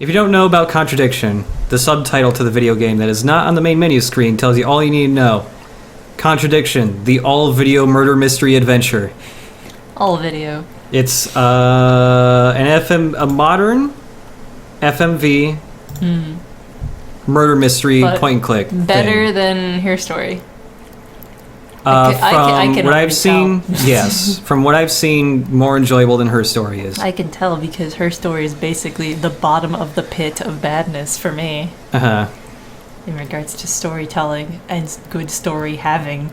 If you don't know about Contradiction, the subtitle to the video game that is not on the main menu screen tells you all you need to know. Contradiction, the all-video murder mystery adventure. All video. It's a modern FMV murder mystery But point and click. Better than Her Story. From I can what already I've seen, tell. yes. From what I've seen, more enjoyable than Her Story is. I can tell because Her Story is basically the bottom of the pit of badness for me. Uh-huh. In regards to storytelling and good story having.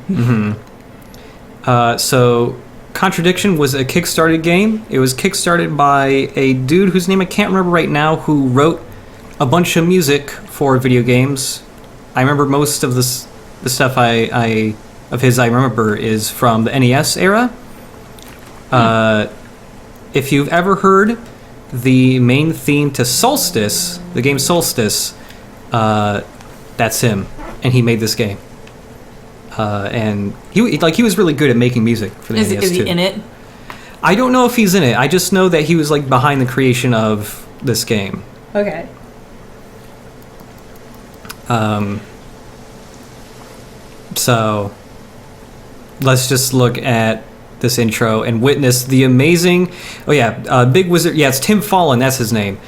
So, Contradiction was a Kickstarted game. It was kickstarted by a dude whose name I can't remember right now, who wrote a bunch of music for video games. I remember most of the stuff of his I remember is from the NES era. If you've ever heard the main theme to Solstice, the game Solstice, that's him, and he made this game. And he was really good at making music for the NES too. Is he in it? I don't know if he's in it. I just know that he was like behind the creation of this game. Okay. So let's just look at this intro and witness the amazing. Oh yeah, Big Wizard. Yeah, it's Tim Fallon. That's his name.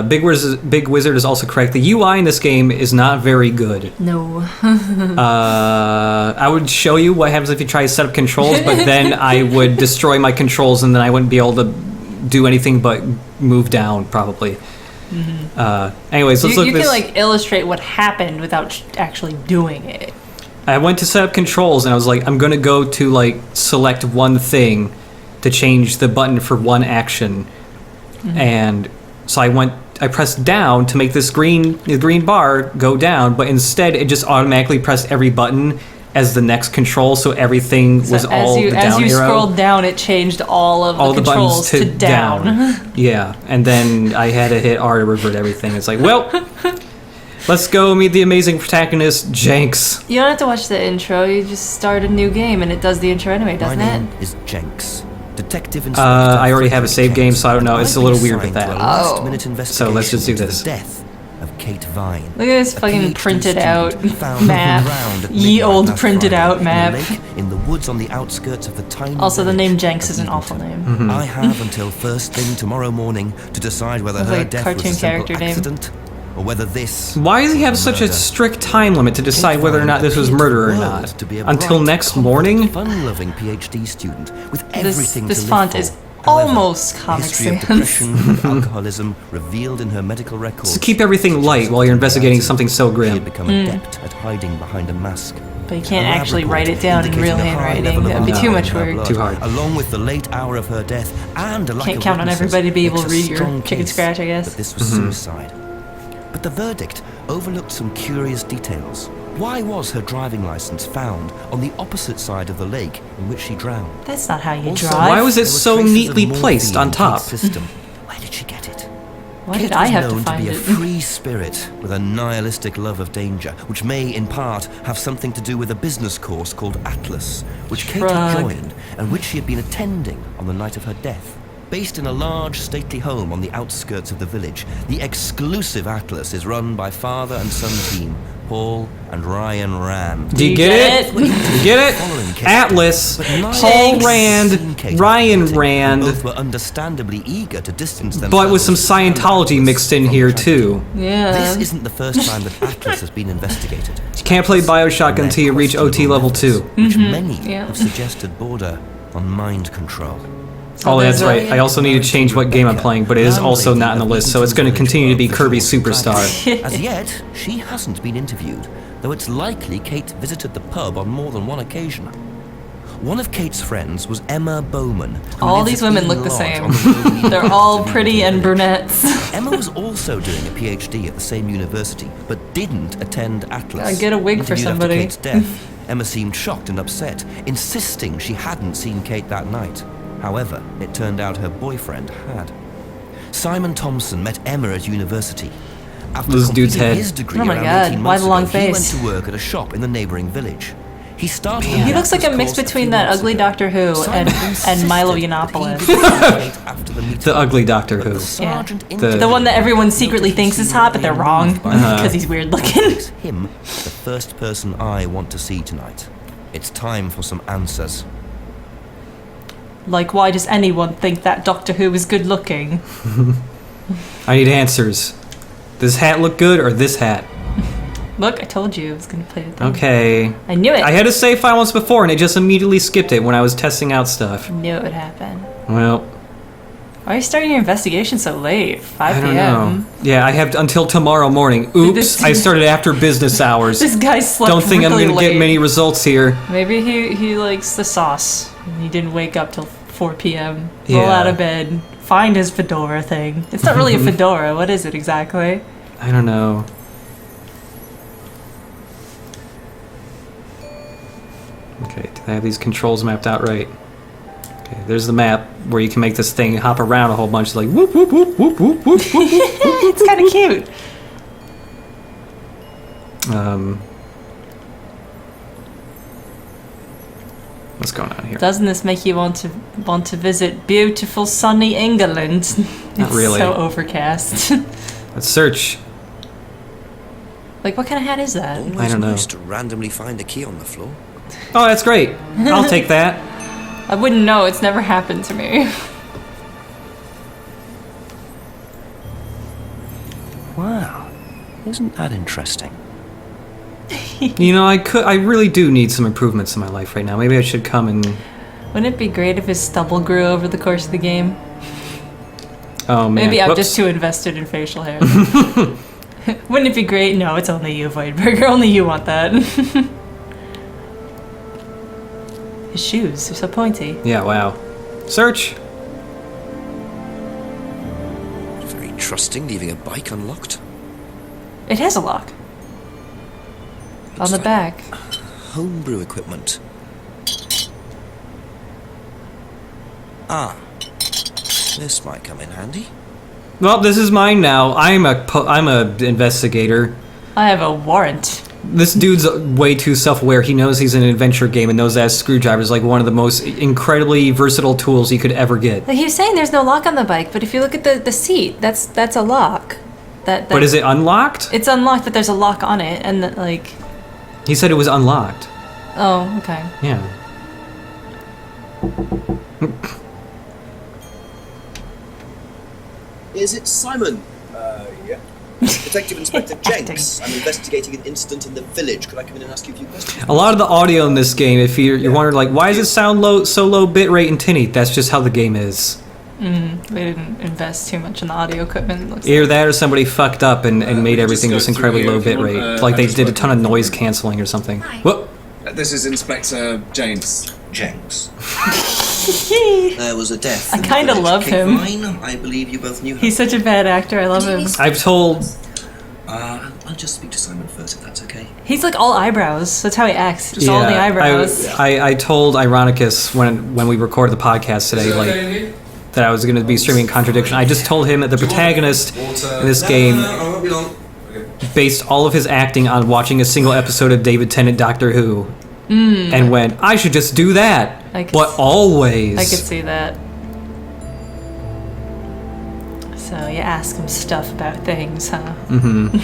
Big Wizard is also correct. The UI in this game is not very good. No. I would show you what happens if you try to set up controls, but then I would destroy my controls, and then I wouldn't be able to do anything but move down, probably. Anyways, let's look at this. You can like illustrate what happened without actually doing it. I went to set up controls, and I was like, I'm going to go to like select one thing to change the button for one action. And so I pressed down to make this green bar go down, but instead it just automatically pressed every button as the next control, so everything was all the down arrow. As you scrolled down, it changed all of the controls buttons to down. Yeah, and then I had to hit R to revert everything. It's like, well, let's go meet the amazing protagonist, Jenks. You don't have to watch the intro. You just start a new game, and it does the intro anyway, doesn't My it? name is Jenks. Detective Inspector I already have a save game, so I don't know. It's a little I've been weird with assigned that. to a last-minute So let's just do investigation into this. the death of Kate Vine. Look at this A fucking PhD printed student out found map. drowned at Ye midnight old last printed Friday out in a map. lake in the woods on the outskirts of the tiny Also, the village name Jenks of is an awful Edenton. name. I have until first thing tomorrow morning to decide whether Sounds her like a death was cartoon a simple character name. accident or whether this Why does he have was such a murder. strict time limit to decide Kate whether or Vine not this was appeared murder or to the not? world to be a Until bright, next confident, morning? fun-loving PhD student with everything This to live font for. is However, almost the Comic history of Sans. depression and alcoholism revealed in her medical records. So keep everything suggests light while that you're in investigating reality, something so She grim. had become adept at hiding behind a mask. But you can't A lab actually report write it down in indicating real a high handwriting. level of That'd be too alcohol much in her work. blood, Too hard. Along with the late hour of her death and a lack Can't of count on witnesses, everybody to be able makes to a read your strong chicken case scratch, I guess. that this was suicide. But the verdict overlooked some curious details. Why was her driving license found on the opposite side of the lake in which she drowned? That's not how you Also, drive. Why was it there were so traces of neatly morphine placed on in top? Kate's system. Where did she get it? Why Kate did I was have to known find be a it? free spirit with a nihilistic love of danger, which may, in part, have something to do with a business course called Atlas, which Kate had Shrug. joined and which she had been attending on the night of her death. Based in a large, stately home on the outskirts of the village, the exclusive Atlas is run by father and son team, Paul and Ryan Rand. Do you get it? You get it? Atlas, Paul Rand, Ryan Rand, Both were understandably eager to distance themselves. but with some Scientology mixed in here too. Yeah. This isn't the first time that Atlas has been investigated. You can't play Bioshock until you reach OT level 2. Which many yeah. have suggested border on mind control. Oh, that's there's right. I also need to change what game I'm playing, but it is also not on the list, so it's going to continue to be Kirby Superstar. As yet, she hasn't been interviewed, though it's likely Kate visited the pub on more than one occasion. One of Kate's friends was Emma Bowman. who All lives these at women Eden look the Lodge same. on the Ruby They're Coast all of pretty Eden and Village. brunettes. Emma was also doing a PhD at the same university, but didn't attend Atlas. Get a wig for Interviewed somebody. After Kate's death, Emma seemed shocked and upset, insisting she hadn't seen Kate that night. However, it turned out her boyfriend had. Simon Thompson met Emma at university. After This dude's completing head. his degree Oh my around God, 18 why months the long ago, he went face? to work at a shop in the neighbouring village. He started. He looks like a mix between that ugly Doctor Who and Milo Yiannopoulos. The ugly Doctor Who. Yeah. The one that everyone secretly thinks is hot, but they're wrong because he's weird looking. Him, the first person I want to see tonight. It's time for some answers. Like, why does anyone think that Doctor Who is good looking? I need answers. Does this hat look good or this hat? Look, I told you I was going to play with them. Okay. I knew it. I had a save file once before and it just immediately skipped it when I was testing out stuff. I knew it would happen. Well. Why are you starting your investigation so late? 5 I don't p.m. know. Yeah, I have until tomorrow morning. Oops, I started after business hours. This guy slept Don't think really I'm going to get late. many results here. Maybe he likes the sauce. And he didn't wake up till 4 p.m. Roll Yeah. out of bed, find his fedora thing. It's not really a fedora. What is it exactly? I don't know. Okay, do I have these controls mapped out right? Okay, there's the map where you can make this thing hop around a whole bunch, like whoop whoop whoop whoop whoop whoop. It's kind of cute. What's going on here? Doesn't this make you want to visit beautiful sunny England? Not really. It's so overcast. Let's search. Like, what kind of hat is that? I Always don't know. nice to randomly find a key on the floor. Oh, that's great. I'll take that. I wouldn't know. It's never happened to me. Wow, isn't that interesting? You know, I really do need some improvements in my life right now. Maybe I should come and. Wouldn't it be great if his stubble grew over the course of the game? Oh man. Maybe I'm Whoops. just too invested in facial hair. Wouldn't it be great? No, it's only you, Voidberger. Only you want that. His shoes are so pointy. Yeah. Wow. Search. Very trusting, leaving a bike unlocked. It has a lock. Looks On the like back. Homebrew equipment. Ah, this might come in handy. Well, this is mine now. I'm a investigator. I have a warrant. This dude's way too self-aware. He knows he's in an adventure game and knows that a screwdriver is like one of the most incredibly versatile tools you could ever get. Like, he was saying there's no lock on the bike, but if you look at the seat, that's a lock. That But is it unlocked? It's unlocked, but there's a lock on it, and like. He said it was unlocked. Oh, okay. Yeah. Is it Simon? Yeah. Detective Inspector Jenks. I'm investigating an incident in the village. Could I come in and ask you a few questions? A lot of the audio in this game, if you're wondering, like, why does it sound so low bitrate and tinny? That's just how the game is. They didn't invest too much in the audio equipment. It looks Either that or somebody fucked up and made everything go just through incredibly here low if you want, bitrate. Like they just did a work ton of on it. noise canceling or something. Whoop! This is Inspector James. Jenks. like. There was a death. I in the kinda village. love Kate him. Vine, I believe you both knew her. He's such a bad actor. I love him. I've told. I'll just speak to Simon first, if that's okay. He's like all eyebrows. That's how he acts. Just all the eyebrows. I told Ironicus when we recorded the podcast today, like that I was going to be streaming Contradiction. I just told him that the protagonist in this game I won't be long. based all of his acting on watching a single episode of David Tennant Doctor Who, and went, I should just do that. I could But s- always. I could see that. So you ask him stuff about things, huh? Mm-hmm.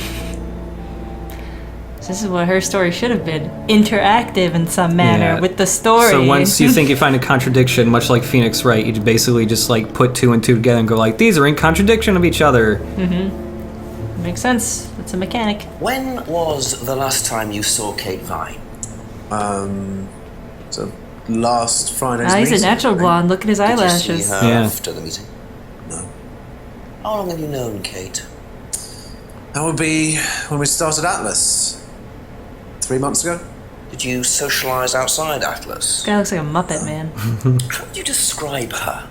This is what her story should have been. Interactive in some manner Yeah. with the story. So once you think you find a contradiction, much like Phoenix Wright, you basically just like put two and two together and go like, these are in contradiction of each other. Makes sense. It's a mechanic. When was the last time you saw Kate Vine? So last Friday's Ah, he's a meeting. natural blonde. Look at his Did you eyelashes. see her Yeah. after the meeting? No. How long have you known Kate? That would be when we started Atlas. 3 months ago? Did you socialise outside Atlas? This guy looks like a Muppet, man. How would you describe her?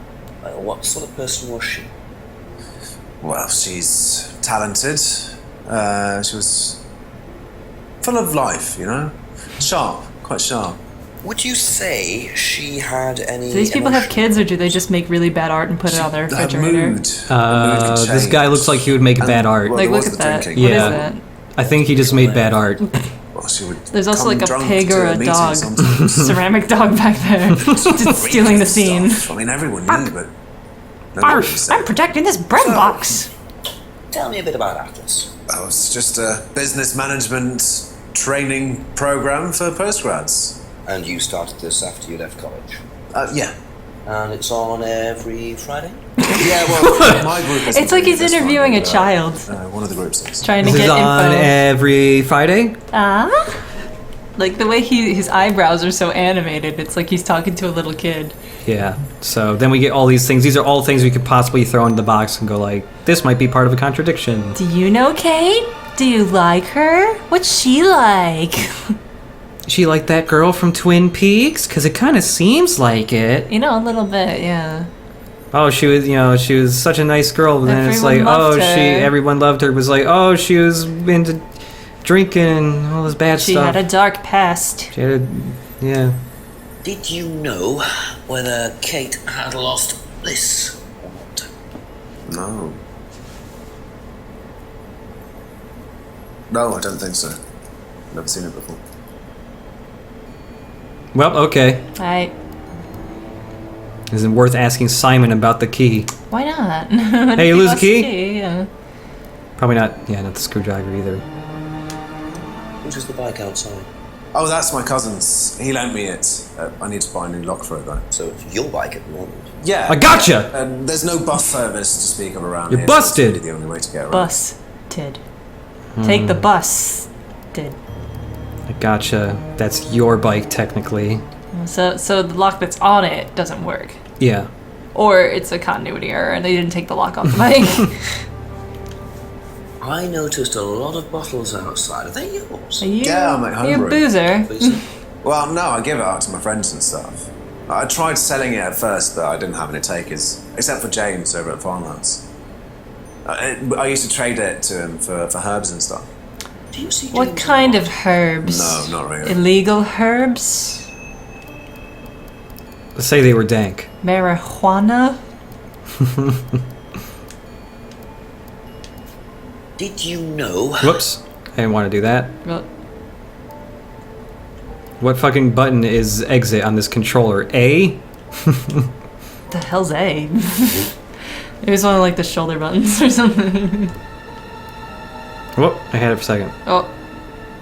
What sort of person was she? Well, she's talented. She was full of life, you know? Sharp, quite sharp. Would you say she had any? Do these people have emotion? kids, or do they just make really bad art and put it on their Her refrigerator? mood. This can guy change. looks like he would make And, bad art. well, Like, there look was at the that. drinking. What is Yeah. that? I think he just made bad art. Well, Well, she would. There's also come like a drunk pig to or a meeting dog. sometimes. Ceramic dog back there. Just stealing the scene. Stuff. I mean, everyone knew, but nobody really said. I'm protecting this bread box. Tell me a bit about Atlas. Oh, it's just a business management training program for postgrads. And you started this after you left college? Yeah. And it's on every Friday? Yeah, well, my group is. It's like he's interviewing a child. One of the groups is. Trying to This get is on info. every Friday. Like the way his eyebrows are so animated, it's like he's talking to a little kid. Yeah. So then we get all these things. These are all things we could possibly throw into the box and go like, this might be part of a contradiction. Do you know Kate? Do you like her? What's she like? She like that girl from Twin Peaks? Because it kind of seems like it. You know, a little bit, yeah. Oh, she was such a nice girl. But then it's like, Everyone loved her. everyone loved her. It was like, oh, she was into drinking and all this bad She stuff. had a dark past. Yeah. Did you know whether Kate had lost bliss or not? No. No, I don't think so. Never seen it before. Well, okay. Right. Isn't it worth asking Simon about the key? Why not? Hey, you lose a key? Yeah. Probably not. Yeah, not the screwdriver either. Which is the bike outside? Oh, that's my cousin's. He lent me it. I need to buy a new lock for it, though. So it's your bike at the moment. Yeah. I gotcha! There's no bus service to speak of around You're here. busted! So it's really the only way to get around. Busted. Take the bus. Did. I gotcha. That's your bike, technically. So the lock that's on it doesn't work. Yeah. Or it's a continuity error and they didn't take the lock off the bike. I noticed a lot of bottles outside. Are they yours? Yeah, I'm at You home. boozer. Well, no, I give it out to my friends and stuff. I tried selling it at first, but I didn't have any takers, except for James over at Farmhouse. I used to trade it to him for herbs and stuff. Do you see What James kind a of lot? herbs? No, not really. Illegal herbs? Let's say they were dank. Marijuana? Did you know? Whoops. I didn't want to do that. Well, What fucking button is exit on this controller? A? the hell's A? It was one of like the shoulder buttons or something. Whoop, I had it for a second. Oh.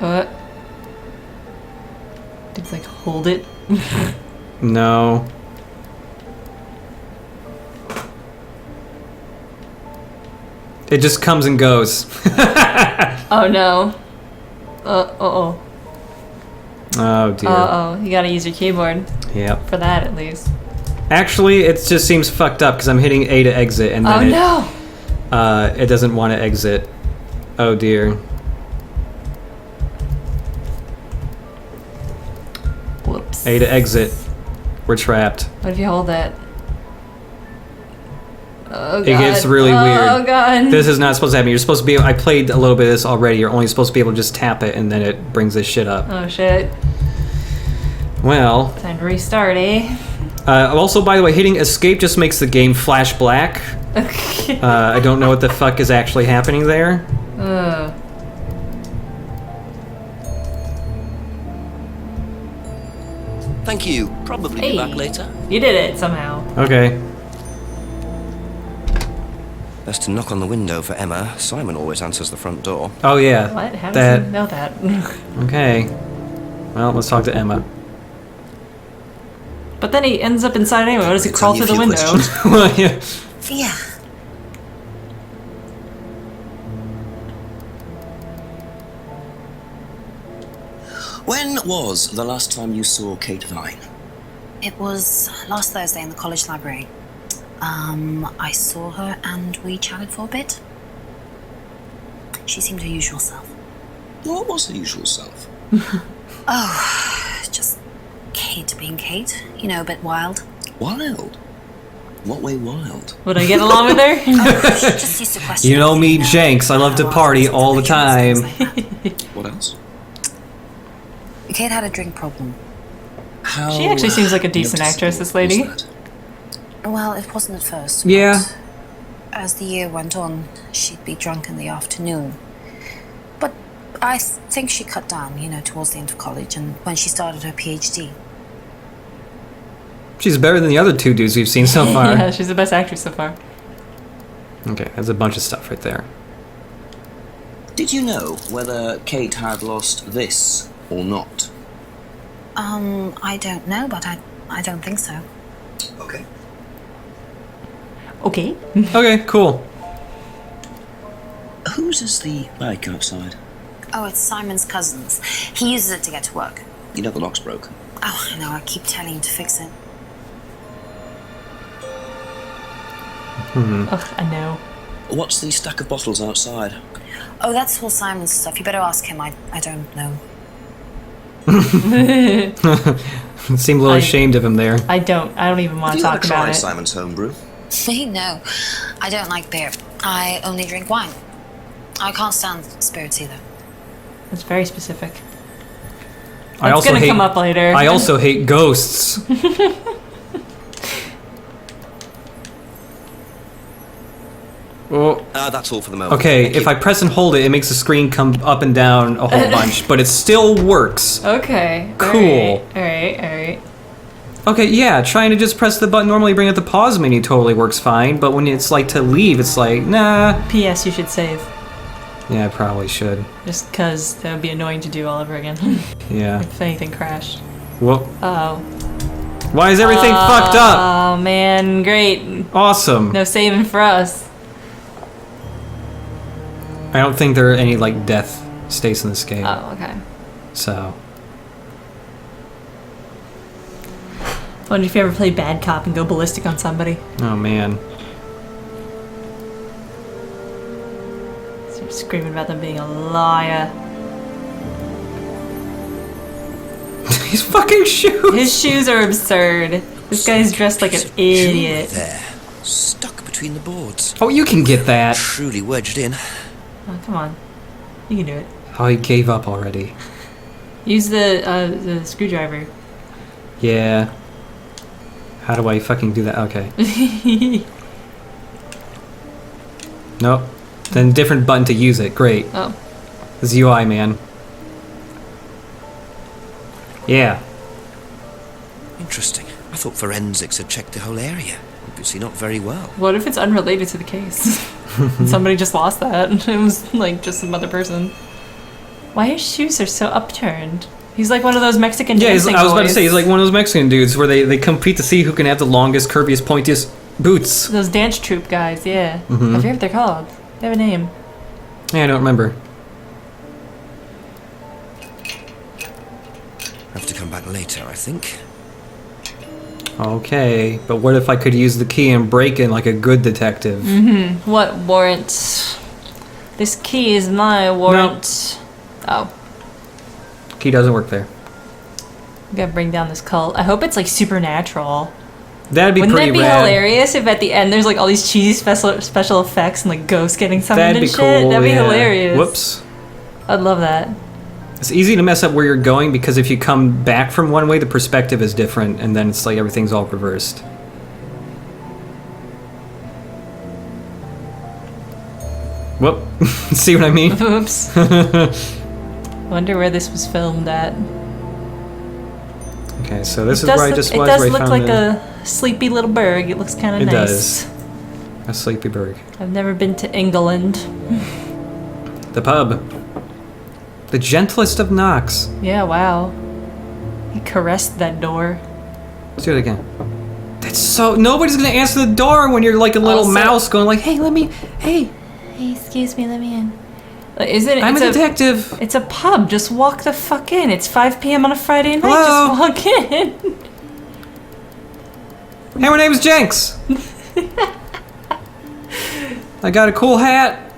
What? It's like hold it. No. It just comes and goes. Oh no. Uh-oh. Oh dear. Uh-oh. You gotta use your keyboard Yep. for that at least. Actually, it just seems fucked up because I'm hitting A to exit and Oh then no! it doesn't want to exit. Oh dear. Whoops. A to exit. We're trapped. What if you hold that? Oh god. It gets really Oh weird. god. This is not supposed to happen. You're supposed to be. I played a little bit of this already. You're only supposed to be able to just tap it and then it brings this shit up. Oh shit. Well. Time to restart, eh? Also, by the way, hitting escape just makes the game flash black. I don't know what the fuck is actually happening there. Thank you. Probably Hey. be back later. You did it somehow. Okay. Best to knock on the window for Emma. Simon always answers the front door. Oh yeah. What? How does That. he know that? Okay. Well, let's talk to Emma. But then he ends up inside anyway. What does he Tell crawl you through a the few window? questions. Well, yeah. Yeah. When was the last time you saw Kate Vine? It was last Thursday in the college library. I saw her and we chatted for a bit. She seemed her usual self. What was the usual self? Just Kate being Kate. You know, a bit wild. Wild? What way wild? Would I get along with her? She just used to question You know me, everything, Jenks. I love to how I party was all the individuals, time. things like that. What else? Kate had a drink problem. How She actually seems like a decent noticeable actress, this lady. was that? Well, it wasn't at first. Yeah. but As the year went on, she'd be drunk in the afternoon. But I think she cut down, towards the end of college and when she started her PhD. She's better than the other two dudes we've seen so far. Yeah, she's the best actress so far. Okay, there's a bunch of stuff right there. Did you know whether Kate had lost this or not? I don't know, but I don't think so. Okay. Okay. Okay, cool. Whose is the bike outside? Oh, it's Simon's cousin's. He uses it to get to work. You know the lock's broken. Oh, I know, I keep telling him to fix it. Ugh, I know. What's the stack of bottles outside? Oh, that's all Simon's stuff. You better ask him. I don't know. Seemed a little ashamed of him there. I don't even want Have to you talk ever about tried it. Simon's homebrew? Me? No. I don't like beer. I only drink wine. I can't stand spirits either. It's very specific. I That's also gonna hate, come up later. I also hate ghosts. Oh, That's all for the moment. okay, Thank if you. I press and hold it, it makes the screen come up and down a whole bunch, but it still works. Okay. Cool. Alright. Okay, yeah, trying to just press the button normally bring up the pause menu totally works fine, but when it's like to leave, it's like, nah. P.S. You should save. Yeah, I probably should. Just because that would be annoying to do all over again. Yeah. If anything crashed. Whoa. Oh. Why is everything fucked up? Oh man, great. Awesome. No saving for us. I don't think there are any, like, death states in this game. Oh, okay. So. Wonder if you ever play bad cop and go ballistic on somebody. Oh, man. Start screaming about them being a liar. His fucking shoes! His shoes are absurd. This guy's dressed like an idiot. There, stuck between the boards. Oh, you can get that. Truly wedged in. Oh, come on. You can do it. Oh, he gave up already. Use the screwdriver. Yeah. How do I fucking do that? Okay. Nope. Then different button to use it. Great. Oh. This UI, man. Yeah. Interesting. I thought forensics had checked the whole area. Obviously not very well. What if it's unrelated to the case? Somebody just lost that. It was like just some other person. Why his shoes are so upturned? He's like one of those Mexican Yeah, dancing I was about to boys. say, he's like one of those Mexican dudes where they compete to see who can have the longest, curviest, pointiest boots. Those dance troupe guys, yeah. Mhm. I forget what they're called. They have a name. Yeah, I don't remember. Have to come back later, I think. Okay, but what if I could use the key and break in like a good detective? What warrant? This key is my warrant. Oh, Key doesn't work there. we gotta bring down this cult. I hope it's like supernatural. That'd be Wouldn't pretty that be rad. hilarious if at the end there's like all these cheesy special effects and like ghosts getting summoned That'd and be shit? cool. That'd be yeah. hilarious. Whoops. I'd love that. It's easy to mess up where you're going because if you come back from one way, the perspective is different, and then it's like everything's all reversed. Whoop. See what I mean? Oops. Wonder where this was filmed at. Okay, so this is where I just was. It does where I look found like the, a sleepy little burg. It looks kind of It nice. does. A sleepy burg. I've never been to England. The pub. The gentlest of knocks. Yeah, wow. He caressed that door. Let's do it again. That's so. Nobody's gonna answer the door when you're like a little Also- mouse going like, "Hey, let me. Hey, Hey, excuse me, let me in. Isn't it? I'm a it's detective." It's a pub. Just walk the fuck in. It's 5 p.m. on a Friday night. Hello? Just walk in. Hey, my name's Jenks. I got a cool hat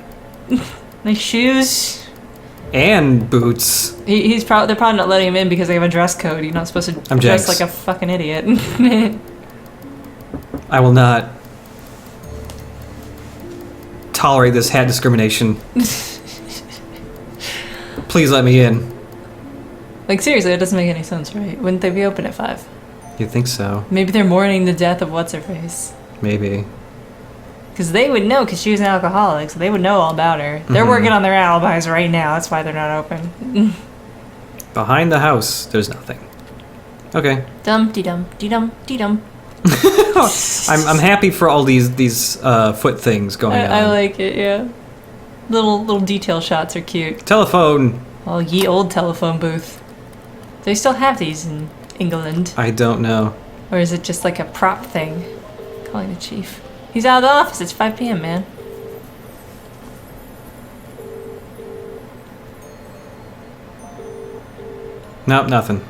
Nice shoes. and boots. They're probably not letting him in because they have a dress code. You're not supposed to I'm dress Jenks. like a fucking idiot. I will not tolerate this hat discrimination. Please let me in. Like seriously, it doesn't make any sense, right? Wouldn't they be open at 5? You think so? Maybe they're mourning the death of what's her face. Maybe. Because they would know, because she was an alcoholic, so they would know all about her. They're working on their alibis right now. That's why they're not open. Behind the house, there's nothing. Okay. Dum-de-dum. I'm happy for all these foot things going on. I like it, yeah. Little detail shots are cute. Telephone. Oh, ye old telephone booth. Do they still have these in England? I don't know. Or is it just like a prop thing? Calling the chief. He's out of the office. It's 5 p.m., man. Nope, nothing.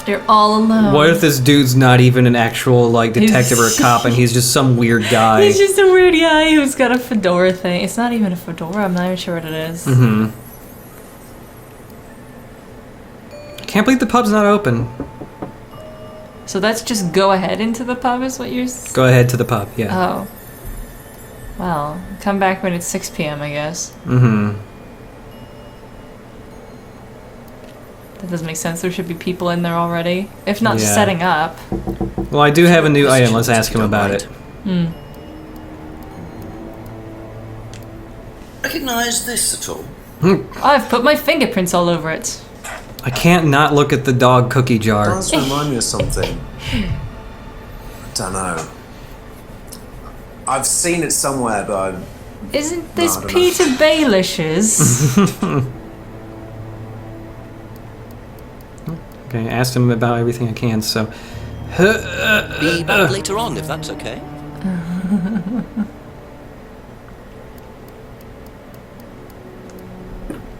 They're all alone. What if this dude's not even an actual like detective or a cop, and he's just some weird guy? He's just a weird guy who's got a fedora thing. It's not even a fedora. I'm not even sure what it is. Mm-hmm. Can't believe the pub's not open. So that's just go ahead into the pub is what you're... Go ahead to the pub, yeah. Oh. Well, come back when it's 6 p.m., I guess. Mm-hmm. That doesn't make sense. There should be people in there already. If not Yeah. setting up. Well, I do have a new item. Let's ask him about it. Recognise this at all? I've put my fingerprints all over it. I can't not look at the dog cookie It jar. does remind me of something. I don't know. I've seen it somewhere, but Isn't this I don't know. Peter Baelish's? Okay, I asked him about everything I can, so... Be back later on, if that's okay.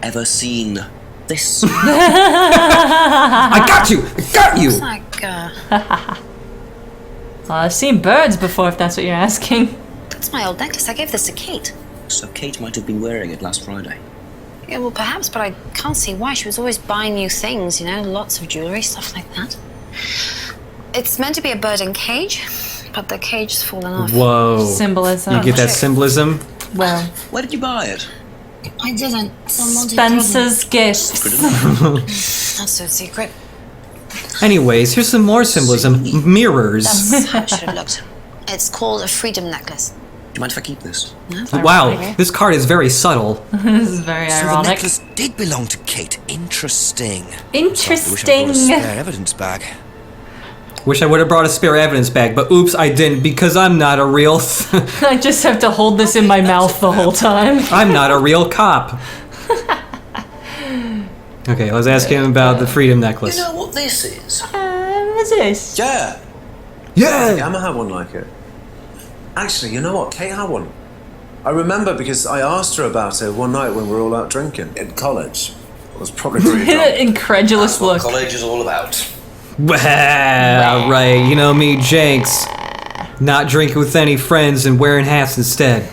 Ever seen this? I got you! I got you! Looks like, Well, I've seen birds before, if that's what you're asking. that's my old necklace. I gave this to Kate. So Kate might have been wearing it last Friday. Yeah, well, perhaps, but I can't see why. She was always buying new things, you know, lots of jewellery, stuff like that. It's meant to be a bird in cage, but the cage's fallen off. Whoa. Symbolism. You get that symbolism? Well, Where did you buy it? I didn't. Someone did. Spencer's gifts. Not so secret. Anyways, here's some more symbolism. Mirrors. That's how it should have looked. It's called a freedom necklace. Do you mind if I keep this? Wow, this card is very subtle. This is very So the ironic. necklace did belong to Kate. Interesting. Interesting. I wish I brought a spare evidence bag. Wish I would have brought a spare evidence bag, but oops, I didn't because I'm not a real... I just have to hold this in my mouth the whole time. I'm not a real cop. Okay, let's ask him about the freedom necklace. You know what this is? What's this? Yeah. I think Yeah! Emma had one like it. Actually, you know what? Kate had one. I remember because I asked her about it one night when we were all out drinking in college. I was probably pretty drunk. Incredulous look. College is all about. Well, right, you know me, Jenks. Not drinking with any friends and wearing hats instead.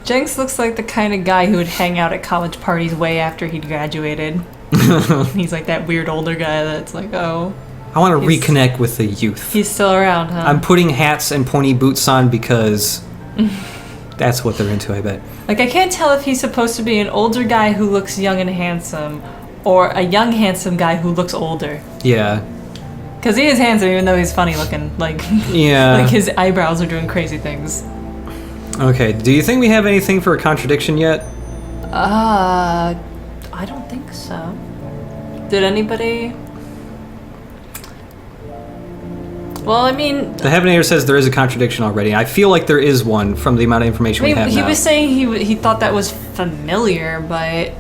Jenks looks like the kind of guy who would hang out at college parties way after he'd graduated. He's like that weird older guy that's like, oh, I want to He's- reconnect with the youth. he's still around, huh? I'm putting hats and pointy boots on because that's what they're into, I bet. Like, I can't tell if he's supposed to be an older guy who looks young and handsome or a young, handsome guy who looks older. Yeah. Because he is handsome, even though he's funny looking. Like, Yeah. like his eyebrows are doing crazy things. Okay, do you think we have anything for a contradiction yet? I don't think so. Did anybody? Well, I mean, The Heavenator says there is a contradiction already. I feel like there is one from the amount of information we have he now. was saying he thought that was familiar, but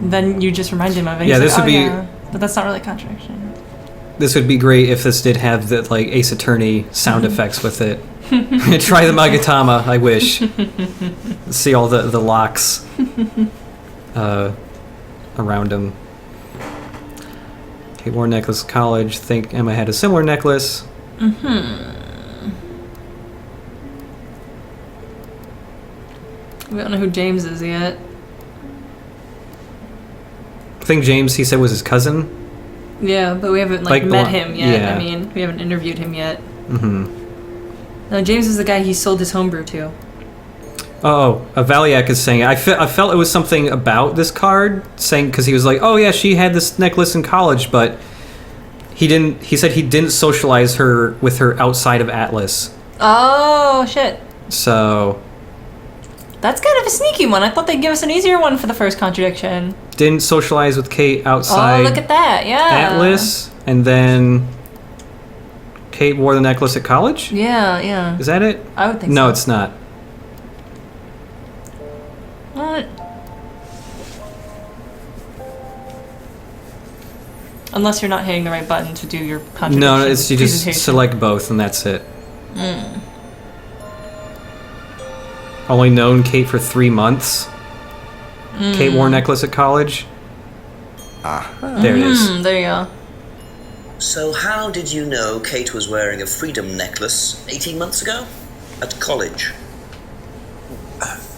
then you just reminded him of it. Yeah, He's this like, would "Oh, be- yeah." But that's not really a contradiction. This would be great if this did have the like Ace Attorney sound effects with it. Try the Magatama, I wish. See all the locks around him. Kate wore a necklace at college. Think Emma had a similar necklace. We don't know who James is yet. I think James, he said, was his cousin. Yeah, but we haven't Like the met one- him yet. yeah. I mean, we haven't interviewed him yet. No, James is the guy he sold his homebrew to. Oh, Valiak is saying it. I felt it was something about this card, saying because he was like, oh yeah, she had this necklace in college, but He said he didn't socialize with her outside of Atlas. Oh, shit. So... That's kind of a sneaky one. I thought they'd give us an easier one for the first contradiction. Didn't socialize with Kate outside Oh, look at that. Yeah. Atlas, and then Kate wore the necklace at college? Yeah, yeah. Is that it? I would think so. No, it's not. What? Unless you're not hitting the right button to do your contradiction. No, it's you just presentation. select both and that's it. Only known Kate for 3 months. Kate wore a necklace at college. There it is. There you go. So how did you know Kate was wearing a freedom necklace 18 months ago? At college?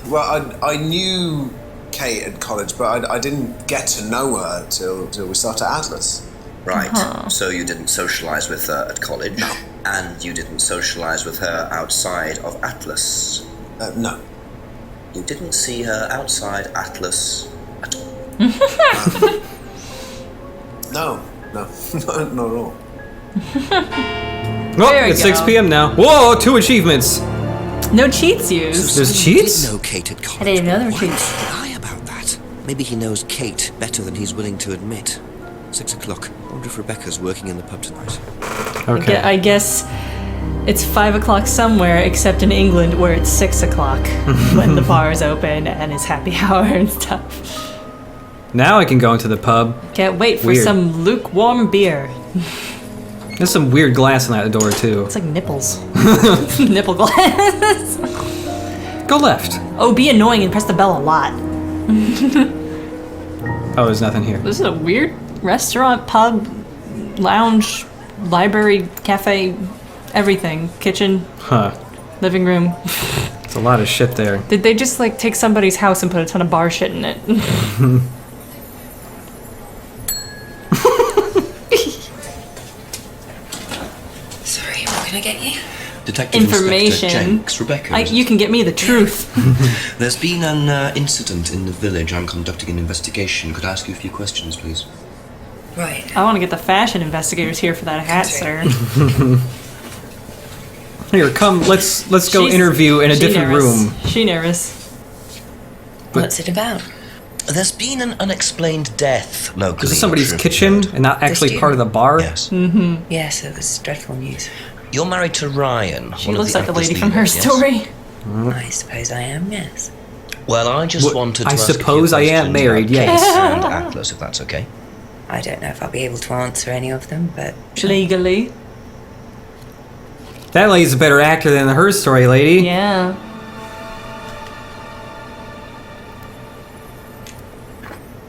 Well, I knew Kate at college, but I didn't get to know her till we started Atlas. Right. So you didn't socialise with her at college? No. And you didn't socialise with her outside of Atlas? No. You didn't see her outside Atlas at all? No, not at all. Oh, There we it's 6 go. p.m. now. Whoa, 2 achievements. No cheats used. There's cheats? Did know Kate at college. I didn't know there were Why would cheats. he lie about that? Maybe he knows Kate better than he's willing to admit. 6 o'clock. I wonder if Rebecca's working in the pub tonight. Okay. I guess it's 5 o'clock somewhere except in England where it's 6 o'clock when the bar is open and it's happy hour and stuff. Now I can go into the pub. Can't wait for Weird. some lukewarm beer. There's some weird glass on that door, too. It's like nipples. Nipple glass. Go left. Oh, be annoying and press the bell a lot. Oh, there's nothing here. This is a weird restaurant, pub, lounge, library, cafe, everything. Kitchen, Huh. living room. It's a lot of shit there. Did they just like take somebody's house and put a ton of bar shit in it? Sorry, what can I get you? Detective Information. Inspector Jenks, Rebecca. You can get me the truth. There's been an incident in the village. I'm conducting an investigation. Could I ask you a few questions, please? Right. I want to get the fashion investigators here for that hat, sir. Here, come. Let's go She's- interview in a she different nervous. room. She nervous. What's it about? There's been an unexplained death locally. Is this somebody's not sure if kitchen you've heard. and not actually This part of the bar? Yes. Yes, it was dreadful news. You're married to Ryan. She one of looks the like the Atlas lady from her leaders, yes? story. I suppose I am, yes. Well, I just What- wanted to I ask a few suppose I am questions married, about yes. Kate and Atlas, if that's okay. I don't know if I'll be able to answer any of them, but Legally. That lady's a better actor than her story, lady. Yeah.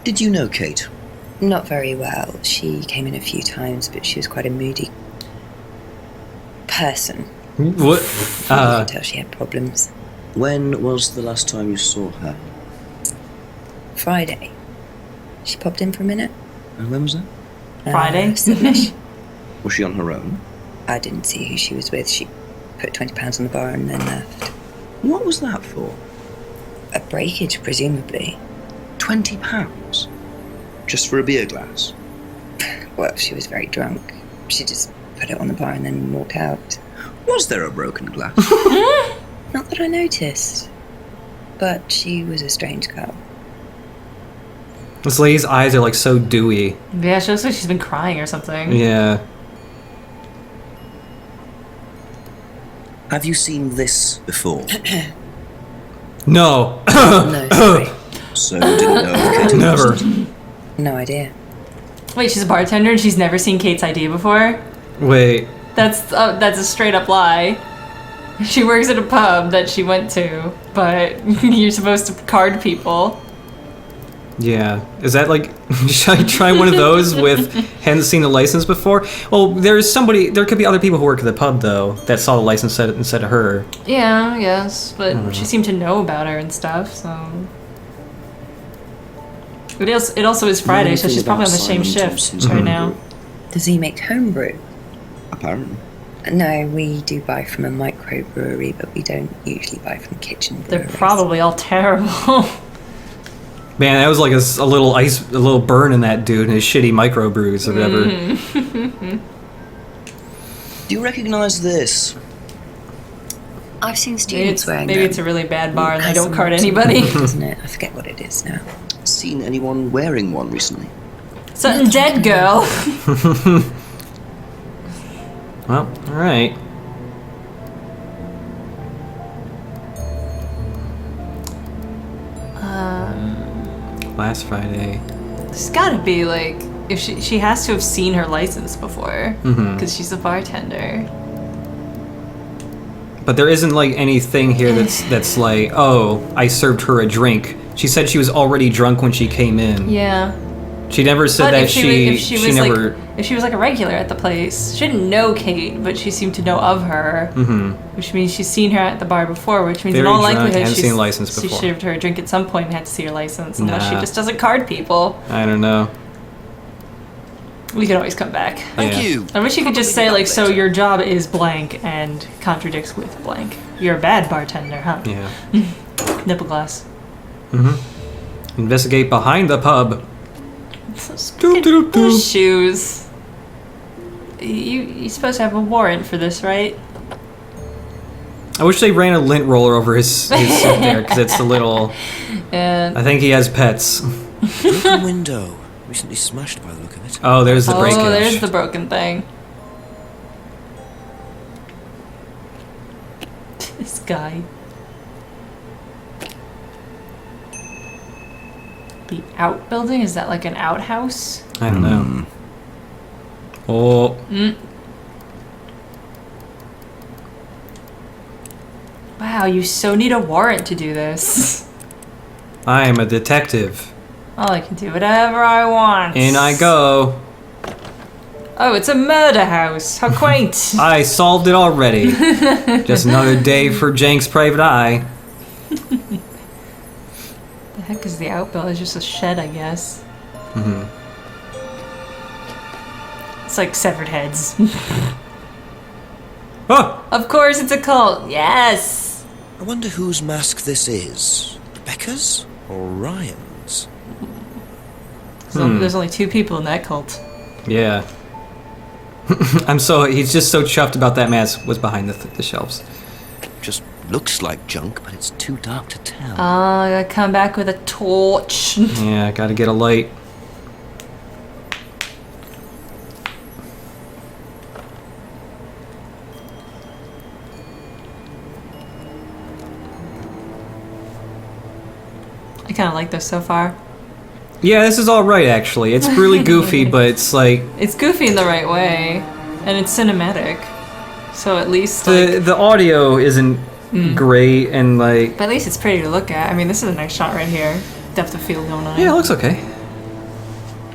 Did you know Kate? not very well. She came in a few times, but she was quite a moody person. What? I could tell she had problems. When was the last time you saw her? Friday. She popped in for a minute. And when was that? Friday? Submission. Was she on her own? I didn't see who she was with. She put £20 on the bar and then left. What was that for? A breakage, presumably. £20? Just for a beer glass? Well, she was very drunk. She just put it on the bar and then walked out. Was there a broken glass? Not that I noticed. But she was a strange girl. This lady's eyes are like so dewy. Yeah, she looks like she's been crying or something. Yeah. Have you seen this before? No. No, sorry. So you didn't know if Kate had Never. listened? No idea. Wait, she's a bartender and she's never seen Kate's ID before? Wait. That's a straight up lie. She works at a pub that she went to, but you're supposed to card people. Yeah. Is that like, should I try one of those with hadn't seen the license before? Well, there could be other people who work at the pub, though, that saw the license instead of her. Yeah, yes, but she seemed to know about her and stuff, so... It also is Friday, so she's probably on the same shift right now. Does he make homebrew? Apparently. No, we do buy from a microbrewery, but we don't usually buy from kitchen They're breweries. probably all terrible. Man, that was like a little burn in that dude and his shitty microbrews or whatever. Do you recognise this? I've seen students wearing maybe them. it's a really bad bar and they don't Custom card ones, anybody. isn't it? I forget what it is now. Seen anyone wearing one recently? Something dead, girl. Well, alright. Last Friday. There's gotta be like, if she has to have seen her license before, because she's a bartender. But there isn't like anything here that's like, oh, I served her a drink. She said she was already drunk when she came in. Yeah. She never said But that if she was like a regular at the place, she didn't know Kate, but she seemed to know of her, which means she's seen her at the bar before, which means Very in all drunk, likelihood hadn't seen a license she before. served her a drink at some point and had to see her license, unless she Nah. just doesn't card people. I don't know. We can always come back. Thank Yeah. you. I wish you could just say like, so your job is blank and contradicts with blank. You're a bad bartender, huh? Yeah. Nipple glass. Investigate behind the pub. Those shoes. You're supposed to have a warrant for this, right? I wish they ran a lint roller over his suit there, because it's a little... And I think he has pets. Broken window. Recently smashed by the look of it. Oh, there's the breakage. oh, there's the broken thing. This guy. The outbuilding? Is that like an outhouse? I don't know. Oh, Wow, you so need a warrant to do this. I am a detective. Oh, I can do whatever I want. In I go. Oh, it's a murder house. How quaint. I solved it already. Just another day for Jenks' private eye. The heck is the outbuilding? It's just a shed, I guess. It's like severed heads. Oh! Of course, it's a cult. Yes. I wonder whose mask this is. Rebecca's or Ryan's? There's only two people in that cult. Yeah. He's just so chuffed about that mask was behind the shelves. Just looks like junk, but it's too dark to tell. I gotta come back with a torch. Yeah, gotta get a light. I kind of like this so far. Yeah, this is alright actually. It's really goofy, but it's like... It's goofy in the right way, and it's cinematic. So at least, like, The audio isn't great, and like... but at least it's pretty to look at. I mean, this is a nice shot right here. Depth of field going on. Yeah, it looks okay.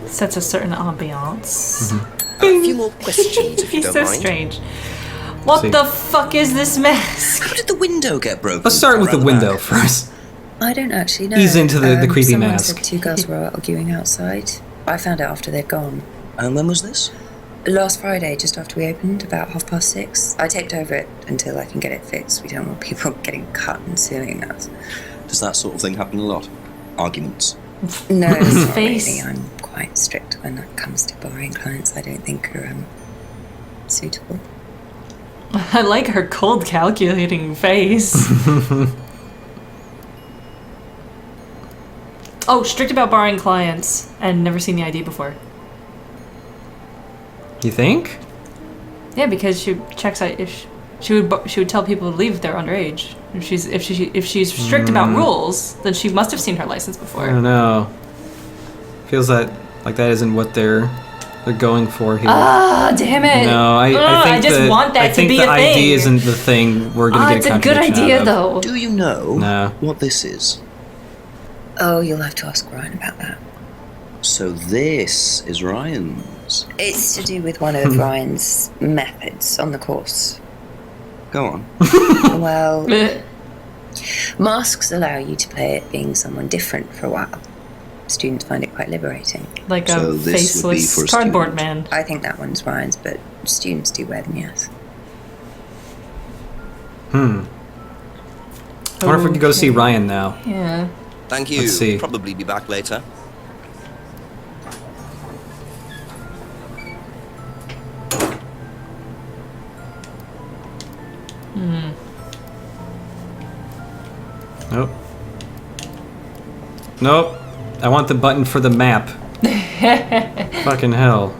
Sets a certain ambiance. A few more questions, if you He's don't so mind. strange. What See. the fuck is this mask? How did the window get broken? Let's start with the Around window back? first. I don't actually know. Ease into the creepy someone mask. Said two girls were arguing outside. I found out after they'd gone. And when was this? Last Friday, just after we opened, about 6:30. I taped over it until I can get it fixed. We don't want people getting cut and suing us. Does that sort of thing happen a lot? Arguments? No, it's not Face. really. I'm quite strict when it comes to borrowing clients I don't think are suitable. I like her cold, calculating face. Oh, strict about borrowing clients and never seen the ID before. You think? Yeah, because she checks out if she would tell people to leave if they're underage. If she's strict about rules, then she must have seen her license I before. don't know. Feels like that isn't what they're going for here. Ah, damn it! No, I think just want that I think to be the a thing. ID isn't the thing we're gonna get It's a a good contradiction idea out of. though. Do you know No. what this is? Oh, you'll have to ask Ryan about that. So this is Ryan's. It's to do with one of Ryan's methods on the course. Go on. Well, Bleh. masks allow you to play at being someone different for a while. Students find it quite liberating. Like So a this would be faceless for a cardboard student. man. I think that one's Ryan's, but students do wear them, yes. I wonder if we could go see Ryan now. Yeah. Thank you. Let's see. Probably be back later. Nope. Nope. I want the button for the map. Fucking hell.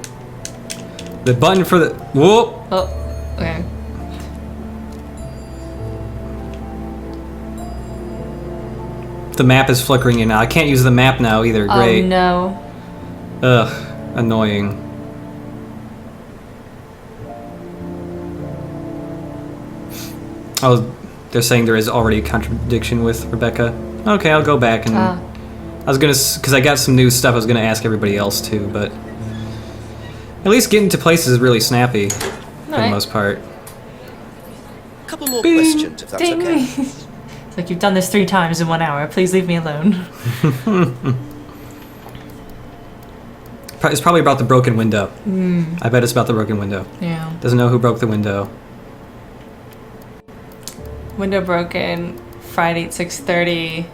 The button for the... Whoop! Oh, okay. The map is flickering in now. I can't use the map now either. Great. Oh no. Ugh. Annoying. Oh, they're saying there is already a contradiction with Rebecca. Okay, I'll go back and... I was gonna... Because I got some new stuff I was gonna ask everybody else too, but... At least getting to places is really snappy, for the Alright. most part. A couple more Bing. questions, if that's Ding. okay. It's like, you've done this 3 times in 1 hour. Please leave me alone. It's probably about the broken window. I bet it's about the broken window. Yeah. Doesn't know who broke the window. Window broken. Friday at 6:30.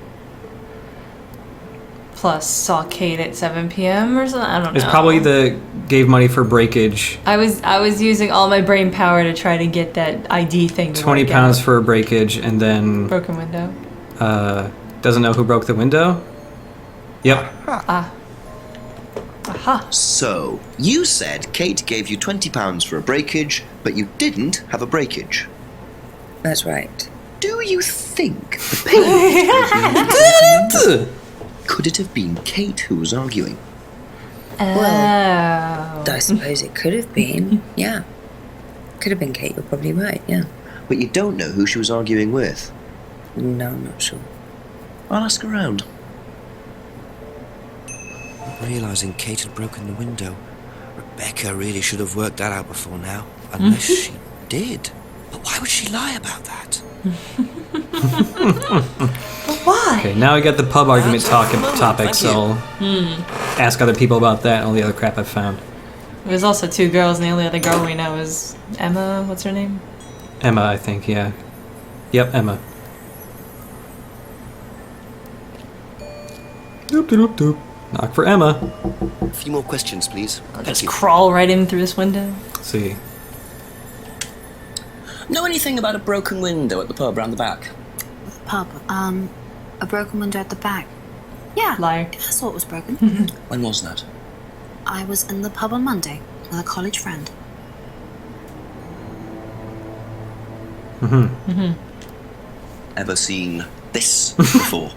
Plus saw Kate at 7 p.m. or something. I don't know. It's probably the gave money for breakage. I was using all my brain power to try to get that ID thing to 20 work pounds out. for a breakage, and then Broken window. doesn't know who broke the window. Yep. Aha. So, you said Kate gave you £20 for a breakage, but you didn't have a breakage. That's right. Do you think the payment could it have been Kate who was arguing? Oh. I suppose it could have been. Yeah. Could have been Kate, you're probably right, yeah. But you don't know who she was arguing with. No, I'm not sure. I'll ask around. Realising Kate had broken the window, Rebecca really should have worked that out before now. Unless she did. But why would she lie about that? Why? Okay, now I got the pub argument topic, Thank so I'll ask other people about that and all the other crap I've found. There's also 2 girls, and the only other girl we know is Emma. What's her name? Emma, I think, yeah. Yep, Emma. Doop doop doop. Knock for Emma. A few more questions, please. I'll Thank just you. crawl right in through this window. Let's see. Know anything about a broken window at the pub round the back? Pub. A broken window at the back. Yeah. Liar. I saw it was broken. When was that? I was in the pub on Monday with a college friend. Ever seen this before?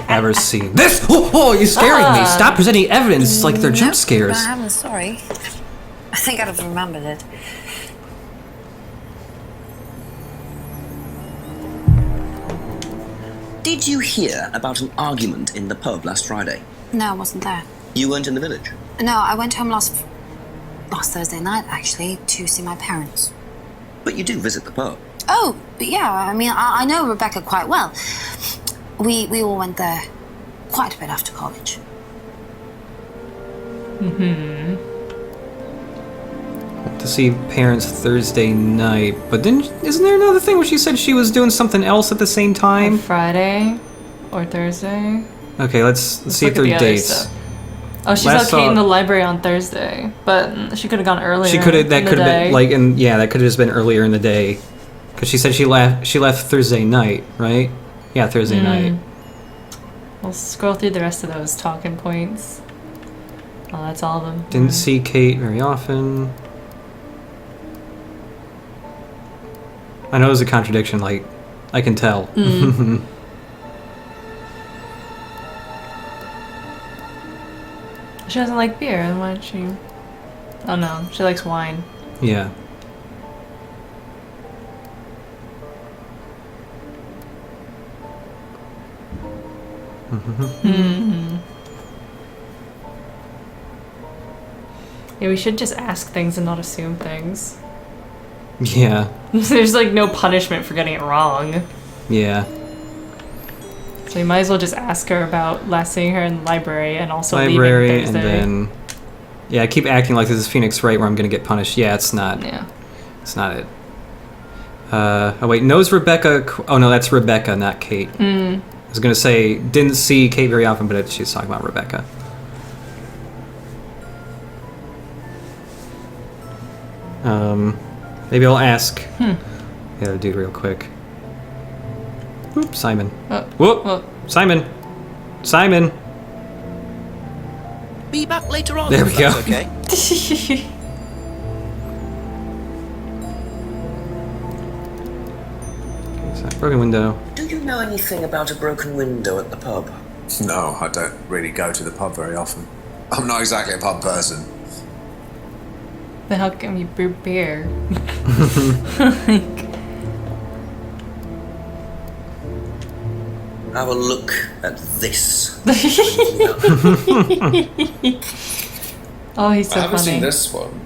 Ever seen this? Oh, you're scaring me. Stop presenting evidence. It's like they're jump scares. I haven't, sorry. I think I'd have remembered it. Did you hear about an argument in the pub last Friday? No, I wasn't there. You weren't in the village? No, I went home last Thursday night, actually, to see my parents. But you do visit the pub. Oh, yeah, I mean, I know Rebecca quite well. We all went there quite a bit after college. To see parents Thursday night, but then isn't there another thing where she said she was doing something else at the same time? Friday or Thursday. Okay, let's see if look at the there are other dates. stuff. Oh, she Last saw Kate in saw- the library on Thursday, but she could have gone earlier. She could have. That in the could have day. been like, and yeah, that could have just been earlier in the day, because she said she left. She left Thursday night, right? Yeah, Thursday night. We'll scroll through the rest of those talking points. Oh, that's all of them. Didn't see Kate very often. I know there's a contradiction. Like, I can tell. She doesn't like beer, then why did she? Oh no, she likes wine. Yeah. Yeah, we should just ask things and not assume things. Yeah. There's like no punishment for getting it wrong. Yeah. So you might as well just ask her about last seeing her in the library and also Library, leaving and Thursday. then. Yeah, I keep acting like this is Phoenix Wright where I'm gonna get punished. Yeah, it's not. Yeah. It's not it. Oh wait, knows Rebecca. Oh no, that's Rebecca, not Kate. was gonna say didn't see Kate very often, but she's talking about Rebecca. Maybe I'll ask the other dude real quick. Whoop, Simon. Whoop, Simon. Simon. Be back later on. There we go. Okay. Broken window. Do you know anything about a broken window at the pub? No, I don't really go to the pub very often. I'm not exactly a pub person. Then how can we brew beer? Have a look at this. Oh, he's so I haven't funny. seen this one,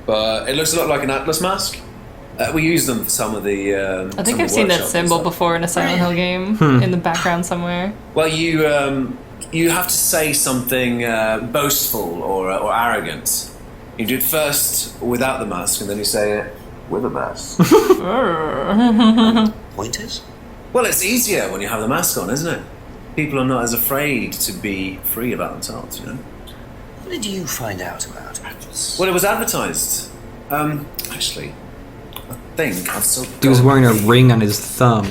but it looks a lot like an Atlas mask. We use them for some of the. I think I've seen that symbol before in a Silent Hill game in the background somewhere. Well, you have to say something boastful or arrogant. You do it first without the mask, and then you say it with a mask. Pointers? Well, it's easier when you have the mask on, isn't it? People are not as afraid to be free about themselves, you know? What did you find out about Atlas? Well, it was advertised. Actually, I think I've still He was wearing a ring on his thumb.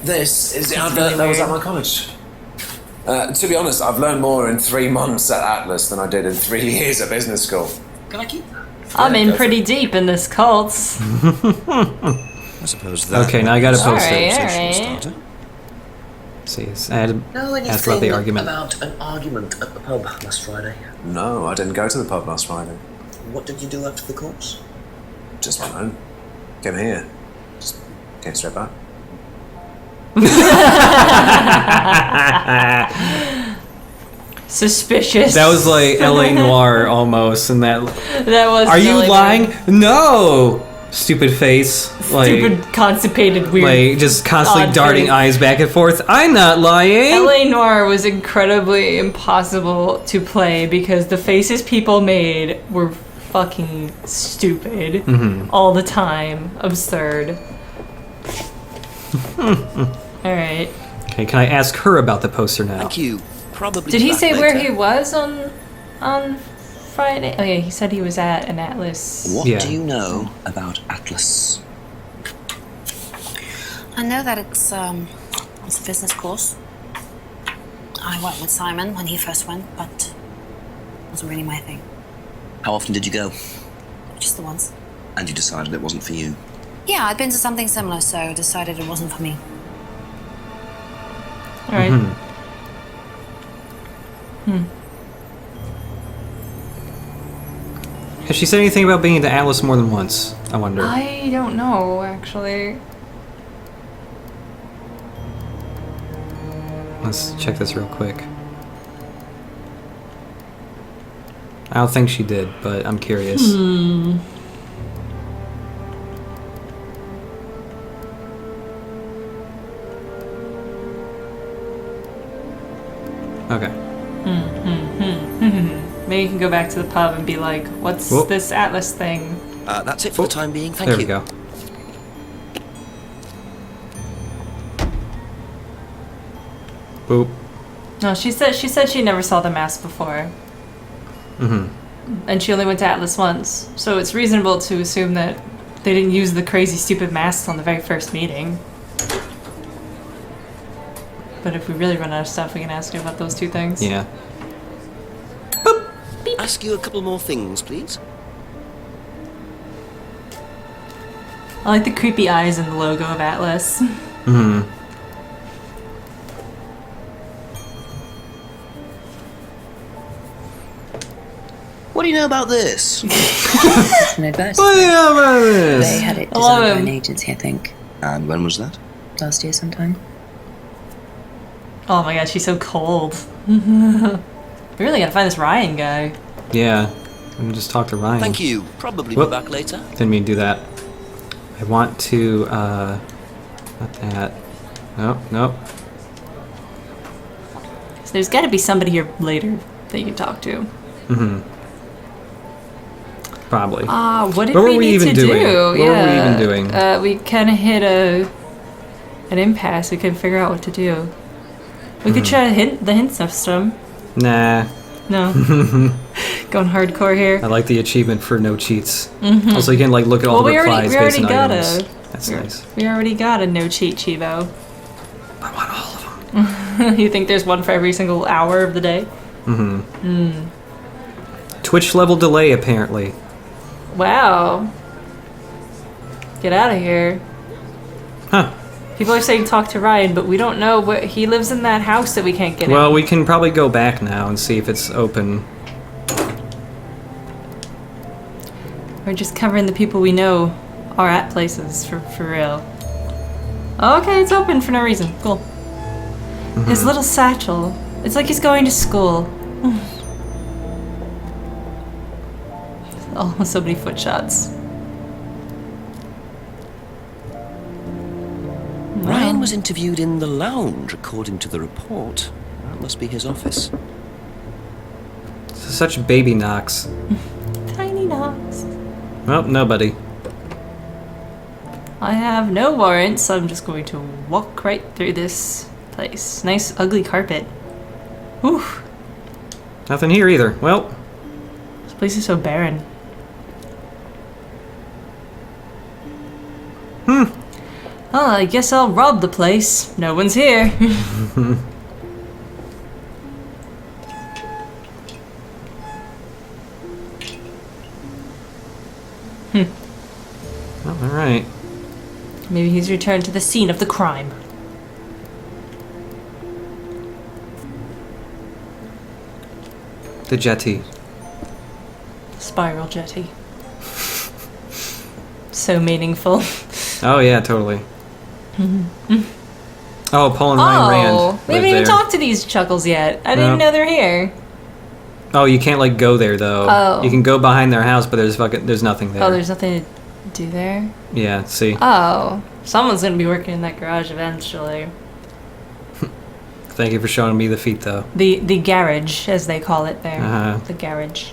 This is the advert that was at my college. To be honest, I've learned more in 3 months at Atlas than I did in 3 years at business school. Can I keep that? I'm in pretty deep in this cult. I suppose that. Okay, now I gotta post it. Alright. See, ask Know about the anything argument. about an argument at the pub last Friday? No, I didn't go to the pub last Friday. What did you do after the course? Just went home. Came here. Just came straight back. Suspicious. That was like L.A. Noir almost, and that. That was. Are you really lying? No. Stupid face. Like, Stupid, constipated, weird. like just constantly odd darting face. eyes back and forth. I'm not lying. L.A. Noir was incredibly impossible to play because the faces people made were fucking stupid all the time. Absurd. Alright. Okay, can I ask her about the poster now? Thank you. Probably. Did he back say where later. he was on Friday? Oh yeah, he said he was at an Atlas. What Yeah. do you know about Atlas? I know that it's a business course. I went with Simon when he first went, but it wasn't really my thing. How often did you go? Just the once. And you decided it wasn't for you? Yeah, I'd been to something similar, so decided it wasn't for me. Alright. Has she said anything about being into Atlas more than once? I wonder. I don't know, actually. Let's check this real quick. I don't think she did, but I'm curious. Okay. Maybe you can go back to the pub and be like, what's Whoop. this Atlas thing? That's it for the time being. Thank There you. we go. Boop. No, she said she never saw the mask before. And she only went to Atlas once. So it's reasonable to assume that they didn't use the crazy stupid masks on the very first meeting. But if we really run out of stuff, we can ask her about those two things. Yeah. Ask you a couple more things, please. I like the creepy eyes and the logo of Atlas. What do you know about this? It's an advertisement. What do you know about They this? had it I love designed by an him. agency, I think, And when was that? last year sometime. Oh my god, she's so cold. We really gotta find this Ryan guy. Yeah. I'm just talk to Ryan. Thank you. Probably Whoop. be back later. Didn't mean to do that. I want to, not that. Nope, nope. So there's gotta be somebody here later that you can talk to. Probably. What did What were we we need even to doing? do? What were we even doing? We kind of hit a an impasse. We couldn't figure out what to do. We could try the hint system. Nah. No. Going hardcore here. I like the achievement for no cheats. Also, you can like look at all the replies based on items. That's nice. We already got a no cheat Chivo. I want all of them. You think there's one for every single hour of the day? Twitch level delay, apparently. Wow. Get out of here. Huh. People are saying talk to Ryan, but we don't know what he lives in that house that we can't get in. Well, we can probably go back now and see if it's open. We're just covering the people we know are at places for real. Okay, it's open for no reason. Cool. His little satchel. It's like he's going to school. Oh, so many foot shots. Ryan was interviewed in the lounge, according to the report. That must be his office. Such baby knocks. Tiny knocks. Well, nobody. I have no warrant, so I'm just going to walk right through this place. Nice, ugly carpet. Whew. Nothing here either. Well. This place is so barren. Oh, I guess I'll rob the place. No one's here. Oh, all right. Maybe he's returned to the scene of the crime. The jetty. Spiral jetty. So meaningful. Oh yeah, totally. Oh, Paul and Ryan Rand. We haven't even talked to these chuckles yet. I didn't know they're here. Oh, you can't like go there though. Oh. You can go behind their house, but there's nothing there. Oh, there's nothing to do there? Yeah, see. Oh. Someone's gonna be working in that garage eventually. Thank you for showing me the feet though. The garage, as they call it there. Uh-huh. The garage.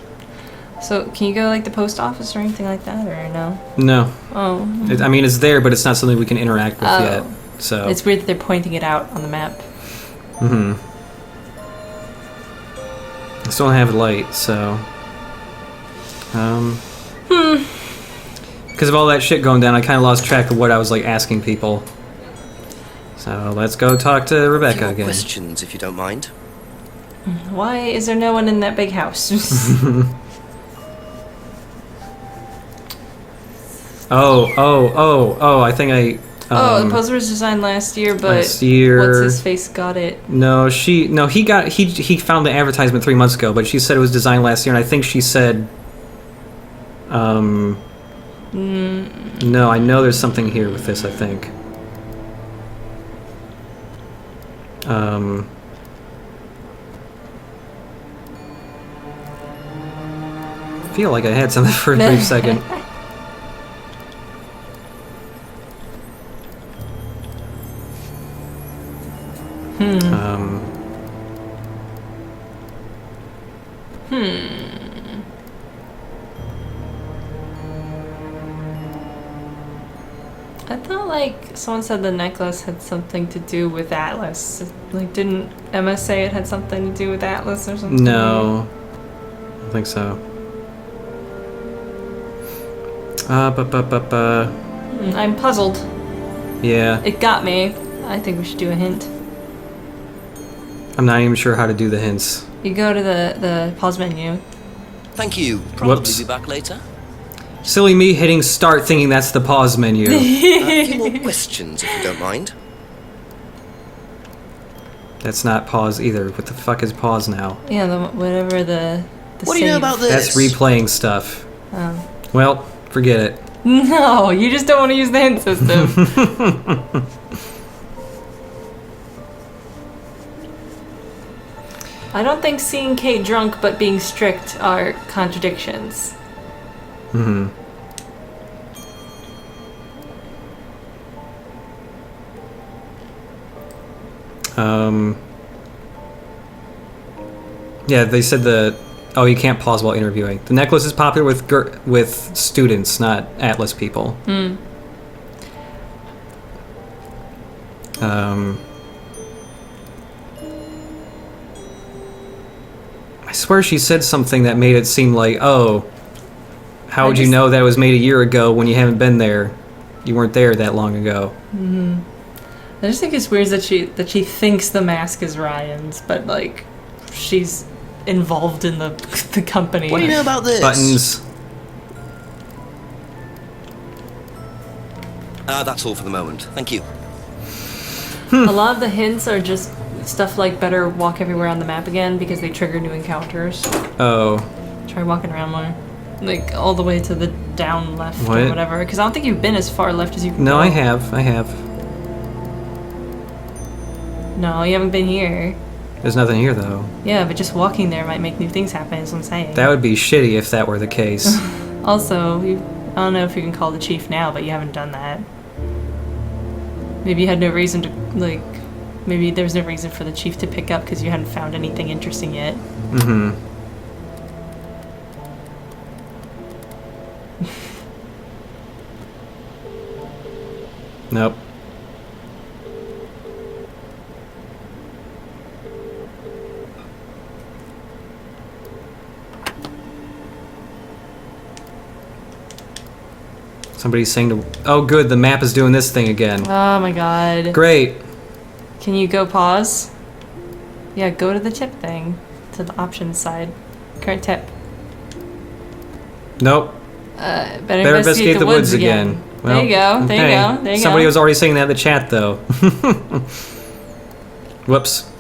So, can you go like the post office or anything like that, or no? No. Oh. I mean, it's there, but it's not something we can interact with yet. So. It's weird that they're pointing it out on the map. I still don't have light, so. Because of all that shit going down, I kind of lost track of what I was like asking people. So let's go talk to Rebecca Few more again. questions, if you don't mind. Why is there no one in that big house? I think I. The poster was designed last year, but last year, what's his face got it? No, he found the advertisement 3 months ago, but she said it was designed last year, and I think she said. No, I know there's something here with this. I think. I feel like I had something for a brief second. I thought like someone said the necklace had something to do with Atlas. Like, didn't Emma say it had something to do with Atlas or something? No, I don't think so. I'm puzzled. Yeah. It got me. I think we should do a hint. I'm not even sure how to do the hints. You go to the pause menu. Thank you. Probably Whoops. be back later. Silly me hitting start thinking that's the pause menu. A few more questions, if you don't mind. That's not pause either. What the fuck is pause now? Yeah, whatever the What do you know save. about this? That's replaying stuff. Oh. Well, forget it. No, you just don't want to use the hint system. I don't think seeing Kate drunk but being strict are contradictions. Yeah, they said oh, you can't pause while interviewing. The necklace is popular with students, not Atlas people. I swear she said something that made it seem like, oh, how would you know that it was made a year ago when you haven't been there? You weren't there that long ago. Mm-hmm. I just think it's weird that she thinks the mask is Ryan's, but like she's involved in the company. What do you know about this? Buttons. That's all for the moment. Thank you. A lot of the hints are just stuff like better walk everywhere on the map again because they trigger new encounters. Oh. Try walking around more. Like all the way to the down left What? or whatever. Because I don't think you've been as far left as you can No, go. I have. No, you haven't been here. There's nothing here, though. Yeah, but just walking there might make new things happen, is what I'm saying. That would be shitty if that were the case. Also, I don't know if you can call the chief now, but you haven't done that. Maybe you had no reason to, like... Maybe there was no reason for the chief to pick up because you hadn't found anything interesting yet. Mm-hmm. Nope. Somebody's saying to... Oh, good, the map is doing this thing again. Oh my god. Great. Can you go pause? Yeah, go to the tip thing. To the options side. Current tip. Nope. Better investigate the woods again. Well, there you go. There okay. you go. There you Somebody go. was already saying that in the chat, though. Whoops.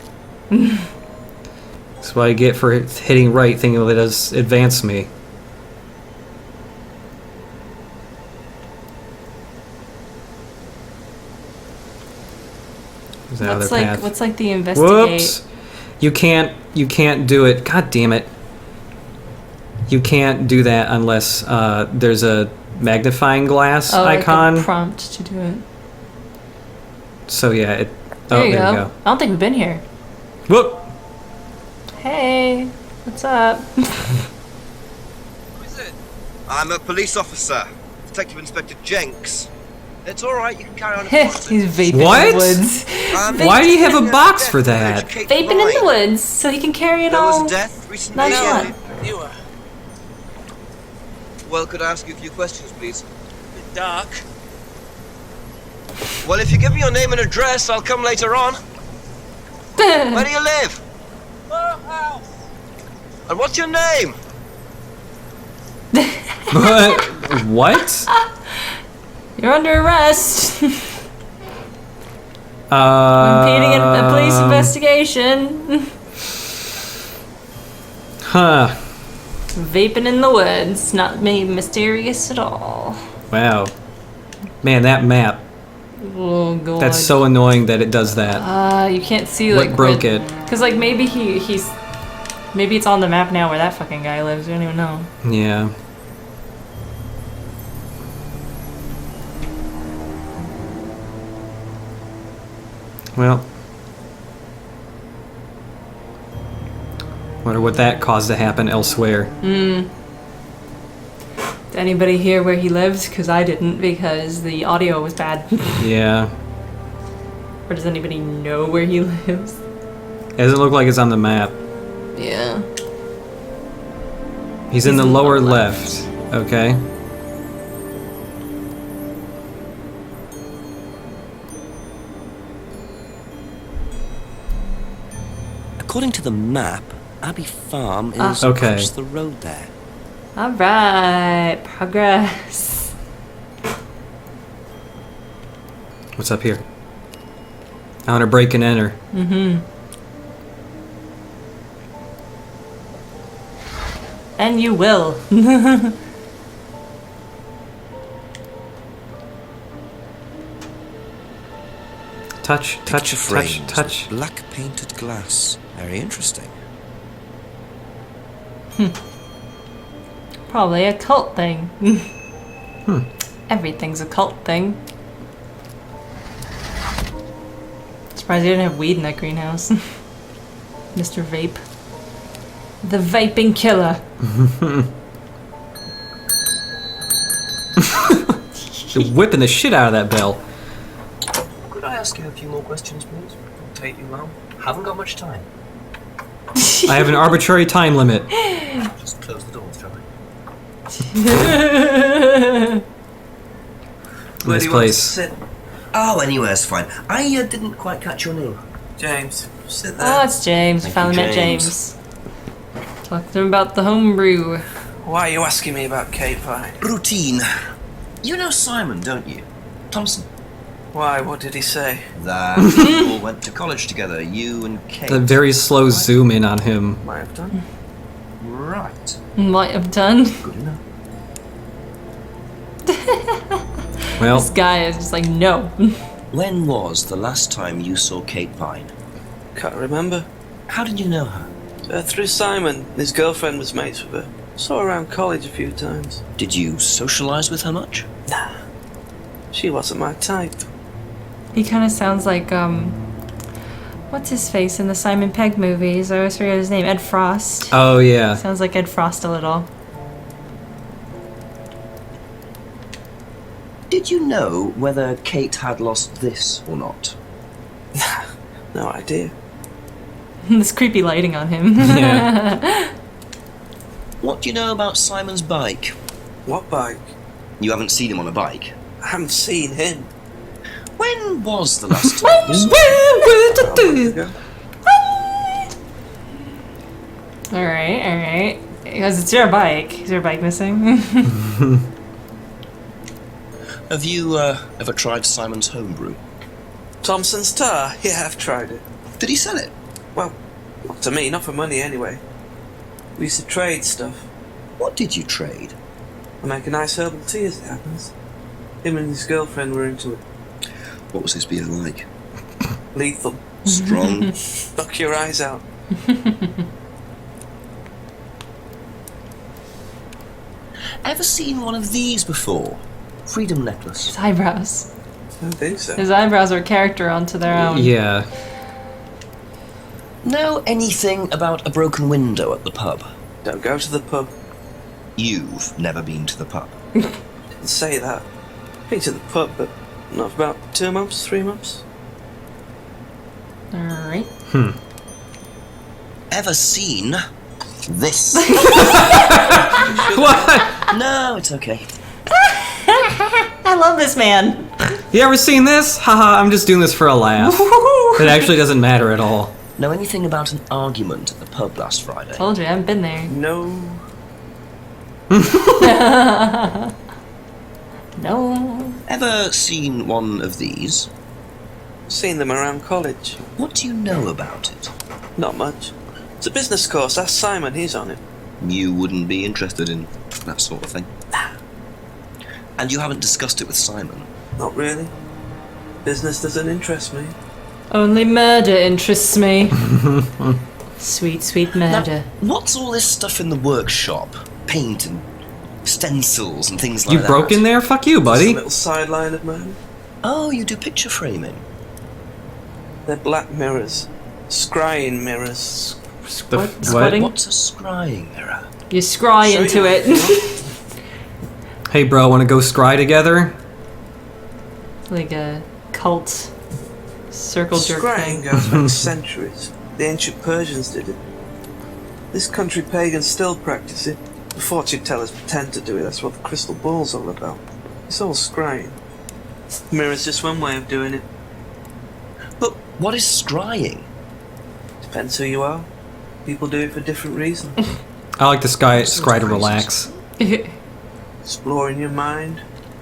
That's what I get for hitting right, thinking that it does advance me. There's that other path. What's like the investigate? Whoops! You can't do it. God damn it. You can't do that unless there's a magnifying glass icon. Like a prompt to do it. So yeah, it... There you go. I don't think we've been here. Whoop! Hey, what's up? Who is it? I'm a police officer, Detective Inspector Jenks. It's all right. You can carry on. He's vaping What? in the woods. Why do you have a box for that? Vaping in the woods, so he can carry it There all. was a death recently. Nonchalant. You were. Well, could I ask you a few questions, please? Bit dark. Well, if you give me your name and address, I'll come later on. Where do you live? House. And what's your name? What? You're under arrest. Impeding a police investigation. Huh. Vaping in the woods. Not mysterious at all. Wow. Man, that map. Oh god. That's so annoying that it does that. You can't see like What broke it? Cause like maybe he's maybe it's on the map now where that fucking guy lives. We don't even know. Yeah. Well. Wonder what that caused to happen elsewhere. Did anybody hear where he lives? Because I didn't, because the audio was bad. Yeah. Or does anybody know where he lives? It doesn't look like it's on the map. Yeah. He's in the lower left. Okay. According to the map, Abbey Farm is Okay. across the road there. Alright, progress. What's up here? I want to break and enter. And you will. Touch, touch, Picture touch, frames, touch. black painted glass. Very interesting. Probably a cult thing. Everything's a cult thing. Surprised they didn't have weed in that greenhouse. Mr. Vape. The vaping killer. You're whipping the shit out of that bell. Could I ask you a few more questions, please? Won't take you long. Haven't got much time. I have an arbitrary time limit. Just close the doors, shall I? Where Nice do you want to place. sit? Oh, anywhere's fine. I didn't quite catch your name. James, sit there. Oh, it's James. Thank Finally you, met James. James. Talk to him about the homebrew. Why are you asking me about Cape Pine? Routine. You know Simon, don't you? Thompson. Why, what did he say? That you all went to college together, you and Kate. A very slow zoom in on him. Might have done. Right. Might have done. Good enough. Well, This guy is just like, no. When was the last time you saw Kate Pine? Can't remember. How did you know her? Through Simon. His girlfriend was mates with her. Saw her around college a few times. Did you socialise with her much? Nah. She wasn't my type. He kind of sounds like, what's his face in the Simon Pegg movies? I always forget his name. Ed Frost. oh yeah. Sounds like Ed Frost a little. Did you know whether Kate had lost this or not? No idea. This creepy lighting on him. Yeah. What do you know about Simon's bike? What bike? You haven't seen him on a bike. I haven't seen him. When was the last time you saw him? Alright. Because it's your bike. Is your bike missing? Have you ever tried Simon's homebrew? Thompson's tar? Yeah, I've tried it. Did he sell it? Well, not to me, not for money anyway. We used to trade stuff. What did you trade? I make a nice herbal tea as it happens. Him and his girlfriend were into it. What was his beer like? Lethal. Strong? Knock your eyes out. Ever seen one of these before? Freedom necklace. His eyebrows. I don't think so. His eyebrows are a character onto their own. Yeah. Know anything about a broken window at the pub? Don't go to the pub. You've never been to the pub. Didn't say that. Been to the pub, but not for about 2 months, 3 months. Alright. Ever seen this? What? No, it's okay. I love this man. You ever seen this? Haha, I'm just doing this for a laugh. It actually doesn't matter at all. Know anything about an argument at the pub last Friday? Told you, I haven't been there. No. No. Ever seen one of these? Seen them around college. What do you know about it? Not much. It's a business course. Ask Simon, he's on it. You wouldn't be interested in that sort of thing? And you haven't discussed it with Simon? Not really. Business doesn't interest me. Only murder interests me. Sweet, sweet murder. Now, what's all this stuff in the workshop? Paint and stencils and things like You that? broke in there? Fuck you, Just a buddy. little sideline of mine. Oh, you do picture framing? They're black mirrors. Scrying mirrors. The What? what? Squatting? What's a scrying mirror? You scry Show into you it. if you want. Hey, bro, want to go scry together? Like a cult circle jerk Scrying thing. goes back centuries. The ancient Persians did it. This country pagans still practice it. The fortune tellers pretend to do it. That's what the crystal ball's all about. It's all scrying. Mirror's just one way of doing it. But what is scrying? Depends who you are. People do it for different reasons. I like to scry to relax. Exploring your mind,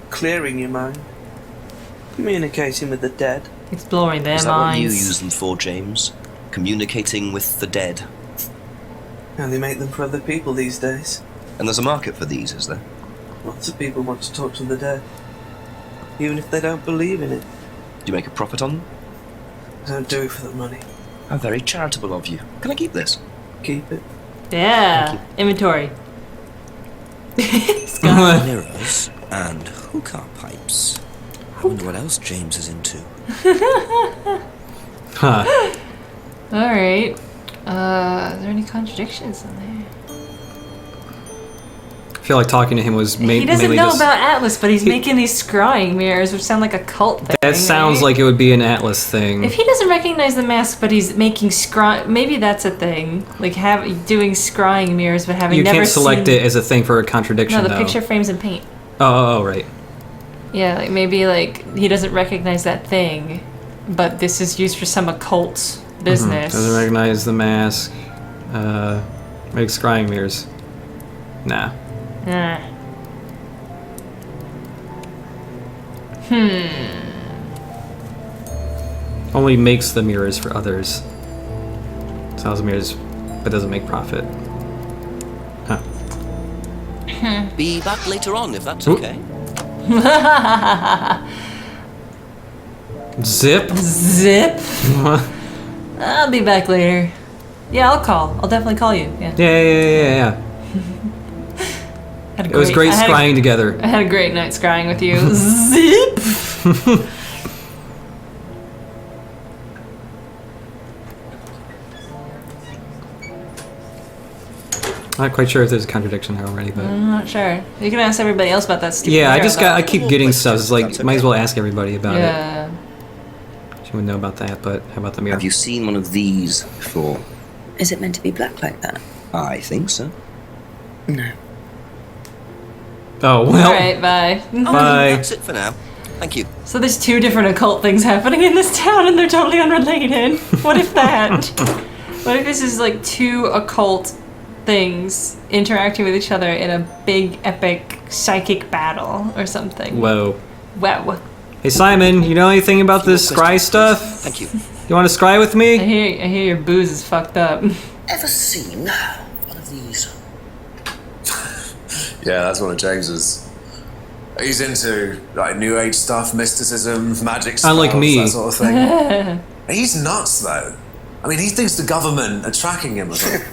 clearing your mind, communicating with the dead. Exploring their Is that what you minds. use them for, James? Communicating with the dead? And they make them for other people these days. And there's a market for these, is there? Lots of people want to talk to the dead, even if they don't believe in it. Do you make a profit on them? I don't do it for the money. How very charitable of you. Can I keep this? Keep it. Yeah. Inventory. Scott. Mirrors and hookah pipes. I wonder what else James is into. Huh. Alright. Are there any contradictions in there? I feel like talking to him was He doesn't mainly know just... about Atlas, but he's making these scrying mirrors, which sound like a cult thing. That sounds right? like it would be an Atlas thing. If he doesn't recognize the mask, but he's making maybe that's a thing. Like doing scrying mirrors, but having You never can't select seen... it as a thing for a contradiction, No, the though. picture frames in paint. Oh, right. Yeah, like maybe like he doesn't recognize that thing, but this is used for some occult business. Doesn't recognize the mask. Makes scrying mirrors. Nah. Only makes the mirrors for others. Sells mirrors, but doesn't make profit. Huh. Be back later on if that's Oop. okay. Zip? Zip. I'll be back later. Yeah, I'll call. I'll definitely call you. Yeah. Yeah. It was great scrying together. I had a great night scrying with you. Zip. Not quite sure if there's a contradiction there already, but I'm not sure. You can ask everybody else about that stupid. yeah, mirror, though. I keep getting stuff. It's like might as well ask everybody about Yeah. it. She would know about that, but how about the mirror? Have you seen one of these before? Is it meant to be black like that? I think so. No. Oh well. All right, bye. Bye. That's it for now. Thank you. So there's two different occult things happening in this town, and they're totally unrelated. What if that? What if this is like two occult things interacting with each other in a big, epic psychic battle or something? Whoa. Wow. Hey Simon, you know anything about this scry stuff? Thank you. You want to scry with I me? hear your booze is fucked up. Ever seen one of these? Yeah, that's one of James's. He's into like New Age stuff, mysticism, magic spells, Unlike me. that sort of thing. He's nuts, though. I mean, he thinks the government are tracking him or something.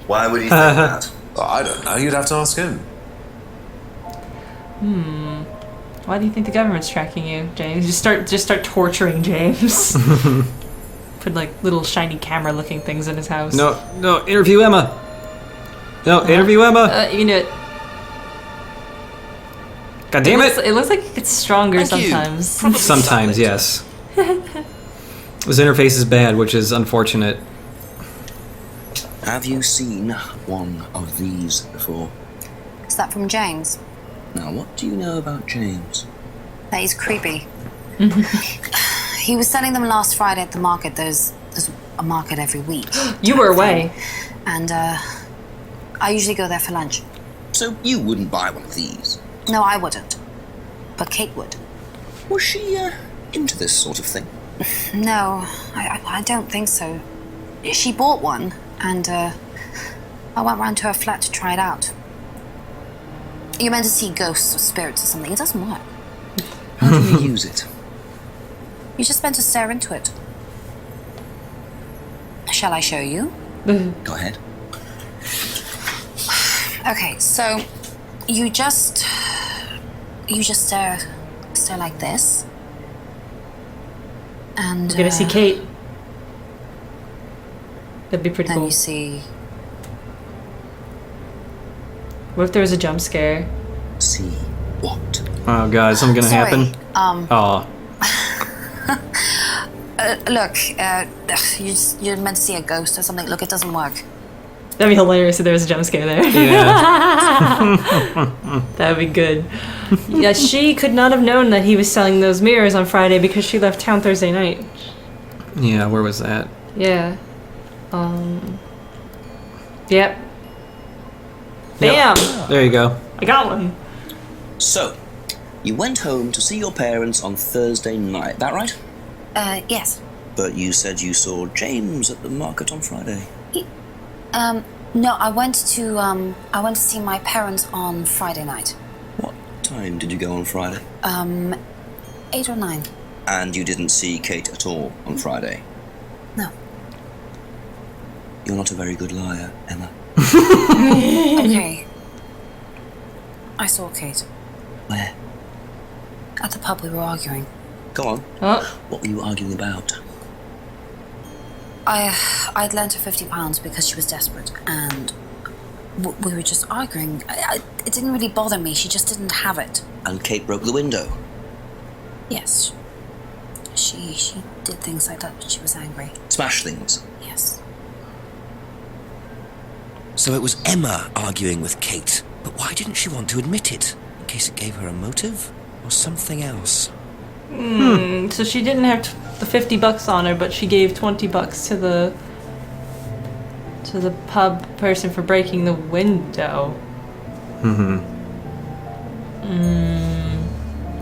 Why would he think that? Well, I don't know. You'd have to ask him. Why do you think the government's tracking you, James? Just start torturing James. Put like little shiny camera-looking things in his house. No, interview Emma. No, interview Emma. You can do it. God damn it. It looks like it gets stronger Thank you. sometimes. Sometimes, yes. His interface is bad, which is unfortunate. Have you seen one of these before? Is that from James? Now, what do you know about James? That he's creepy. He was selling them last Friday at the market. There's a market every week. You were away. And I usually go there for lunch. So you wouldn't buy one of these? No, I wouldn't. But Kate would. Was she into this sort of thing? No, I don't think so. She bought one, and I went round to her flat to try it out. You're meant to see ghosts or spirits or something. It doesn't work. How do you use it? You're just meant to stare into it. Shall I show you? Go ahead. Okay, so you just stare like this. And We're gonna see Kate. That'd be pretty then cool. you see What if there was a jump scare? See what? Oh god, is something gonna Sorry, happen? Oh. look, you're meant to see a ghost or something. Look, it doesn't work. That'd be hilarious if there was a jump scare there. Yeah. That would be good. Yeah, she could not have known that he was selling those mirrors on Friday because she left town Thursday night. Yeah, where was that? Yeah. Yep. Bam! There you go. I got one. So, you went home to see your parents on Thursday night, that right? Yes. But you said you saw James at the market on Friday. No, I went to see my parents on Friday night. What time did you go on Friday? 8 or 9. And you didn't see Kate at all on Friday? No. You're not a very good liar, Emma. Okay. I saw Kate. Where? At the pub we were arguing. Go on. Oh, What were you arguing about? I'd lent her £50 because she was desperate, and We were just arguing. It didn't really bother me. She just didn't have it. And Kate broke the window. Yes. She did things like that, but she was angry. Smash things. Yes. So it was Emma arguing with Kate, but why didn't she want to admit it? In case it gave her a motive? Or something else? So she didn't have the $50 on her, but she gave $20 to the pub person for breaking the window. I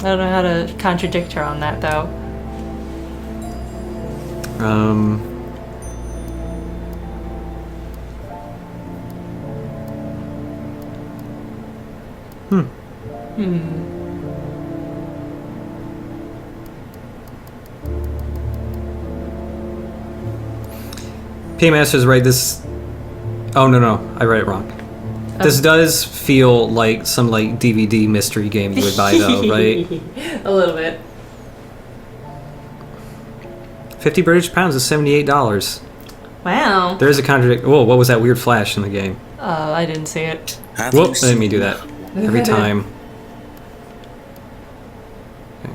don't know how to contradict her on that, though. Paymaster's right. This. Oh no, I read it wrong. This does feel like some like DVD mystery game you would buy, though, right? A little bit. 50 British pounds is $78. Wow. There's a contradiction. Whoa, what was that weird flash in the game? I didn't see it. Have Whoop! you Let me seen- do that every time. Okay.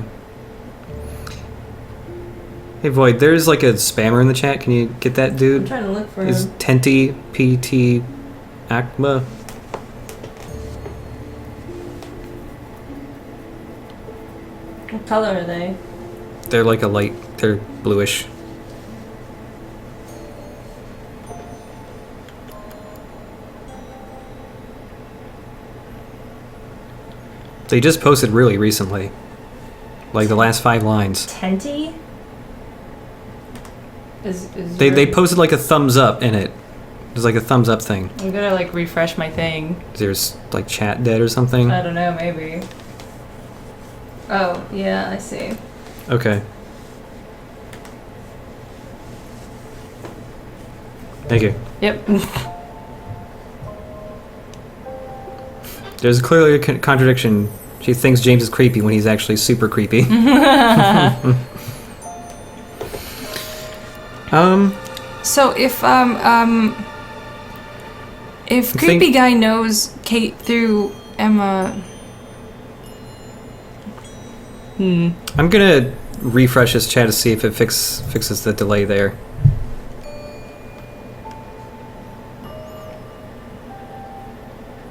Hey Void, there's like a spammer in the chat. Can you get that I'm dude? trying to look for Is him. Tenti PT Acma? What color are they? They're like a light. They're bluish. They just posted really recently. Like the last 5 lines. Tenti? Is They posted like a thumbs up in it. There's like a thumbs up thing. I'm gonna like refresh my thing. There's like chat dead or something. I don't know, maybe. Oh, yeah, I see. Okay. Thank you. Yep. There's clearly a contradiction. She thinks James is creepy when he's actually super creepy. So if creepy guy knows Kate through Emma. I'm gonna refresh this chat to see if it fixes the delay there.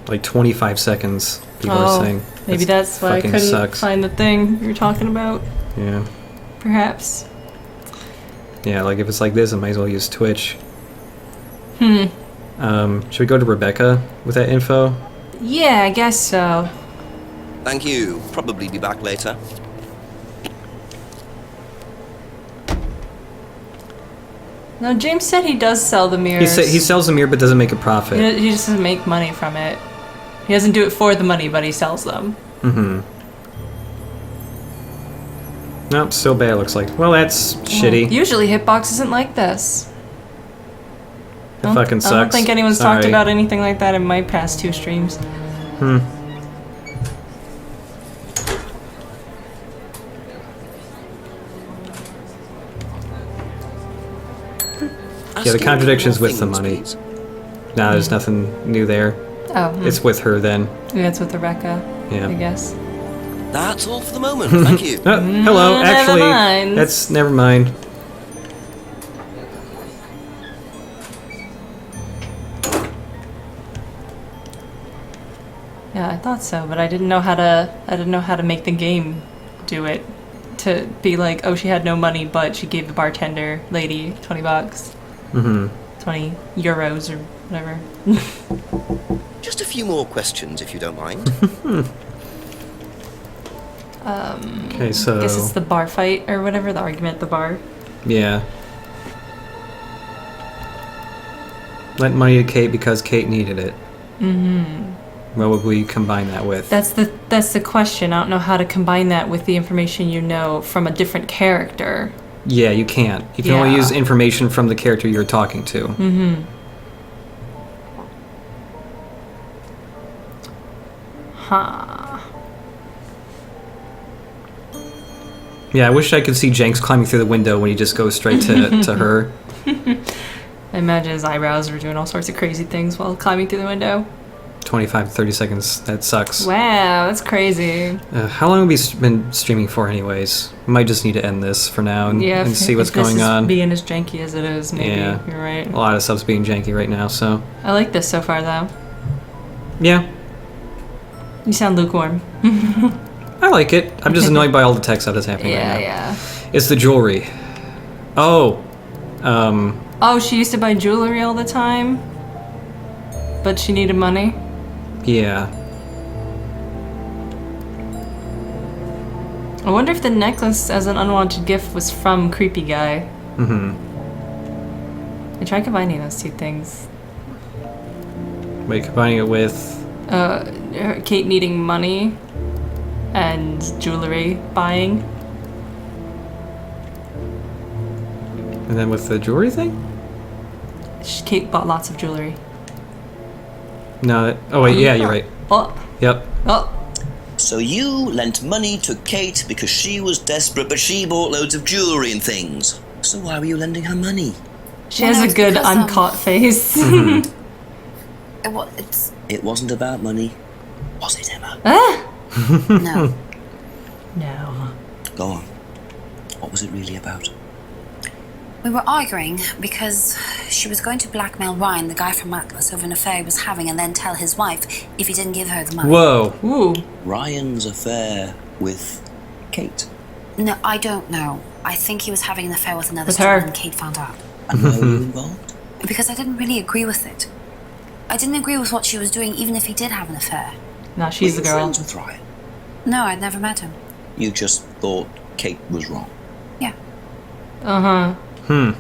Like 25 seconds, people are saying. Maybe that's why I fucking couldn't sucks. find the thing you were talking about. Yeah. Perhaps. Yeah, like if it's like this, I might as well use Twitch. Should we go to Rebecca with that info? Yeah, I guess so. Thank you. Probably be back later. No, James said he does sell the mirrors. He sells the mirror but doesn't make a profit. He just doesn't make money from it. He doesn't do it for the money, but he sells them. Nope, still bad looks like. Well, that's shitty. Usually Hitbox isn't like this. It fucking sucks. I don't think anyone's talked Sorry. about anything like that in my past 2 streams. Yeah, the contradiction's with the money. Nah, there's nothing new there. Oh, It's with her then. yeah, it's with Rebecca, Yeah. I guess. That's all for the moment. Thank you. Oh, hello, never actually, mind. that's never mind. Yeah, I thought so, but I didn't know how to make the game do it. To be like, oh, she had no money, but she gave the bartender lady $20. 20 euros or whatever. Just a few more questions, if you don't mind. Okay, so I guess it's the bar fight or whatever, the argument at the bar. yeah. Lent money to Kate because Kate needed it. What would we combine that with? That's the question. I don't know how to combine that with the information you know from a different character. Yeah, you can't. You can only Yeah. use information from the character you're talking to. Huh. Yeah, I wish I could see Jenks climbing through the window when he just goes straight to her. I imagine his eyebrows were doing all sorts of crazy things while climbing through the window. 25 to 30 seconds. That sucks. Wow, that's crazy. How long have we been streaming for anyways? We might just need to end this for now and, Yeah, and see what's if this going is on. being as janky as it is, maybe. Yeah. You're right. A lot of stuff's being janky right now, so... I like this so far, though. Yeah, You sound lukewarm. I like it. I'm just annoyed by all the text that is happening right now. Yeah. It's the jewelry. Oh. Oh, she used to buy jewelry all the time? But she needed money? Yeah. I wonder if the necklace as an unwanted gift was from Creepy Guy. Mm-hmm. I tried combining those two things. Wait, combining it with... Kate needing money and jewelry buying. And then with the jewelry thing? Kate bought lots of jewelry. No, that... Oh, wait, yeah, you're right. Oh, Yep. oh. So you lent money to Kate because she was desperate, but she bought loads of jewellery and things. So why were you lending her money? She Well, has no, a it's good because, uncaught face. It's It wasn't about money, was it, Emma? no. No. Go on. What was it really about? We were arguing because she was going to blackmail Ryan, the guy from Atlas, over an affair he was having, and then tell his wife if he didn't give her the money. Whoa. Ooh. Ryan's affair with Kate. No, I don't know. I think he was having an affair with another With student, her. and Kate found out. And why were you involved? Because I didn't really agree with it. I didn't agree with what she was doing, even if he did have an affair. No, she's Were the you girl. friends with Ryan? No, I'd never met him. You just thought Kate was wrong. Yeah. Uh-huh. I'm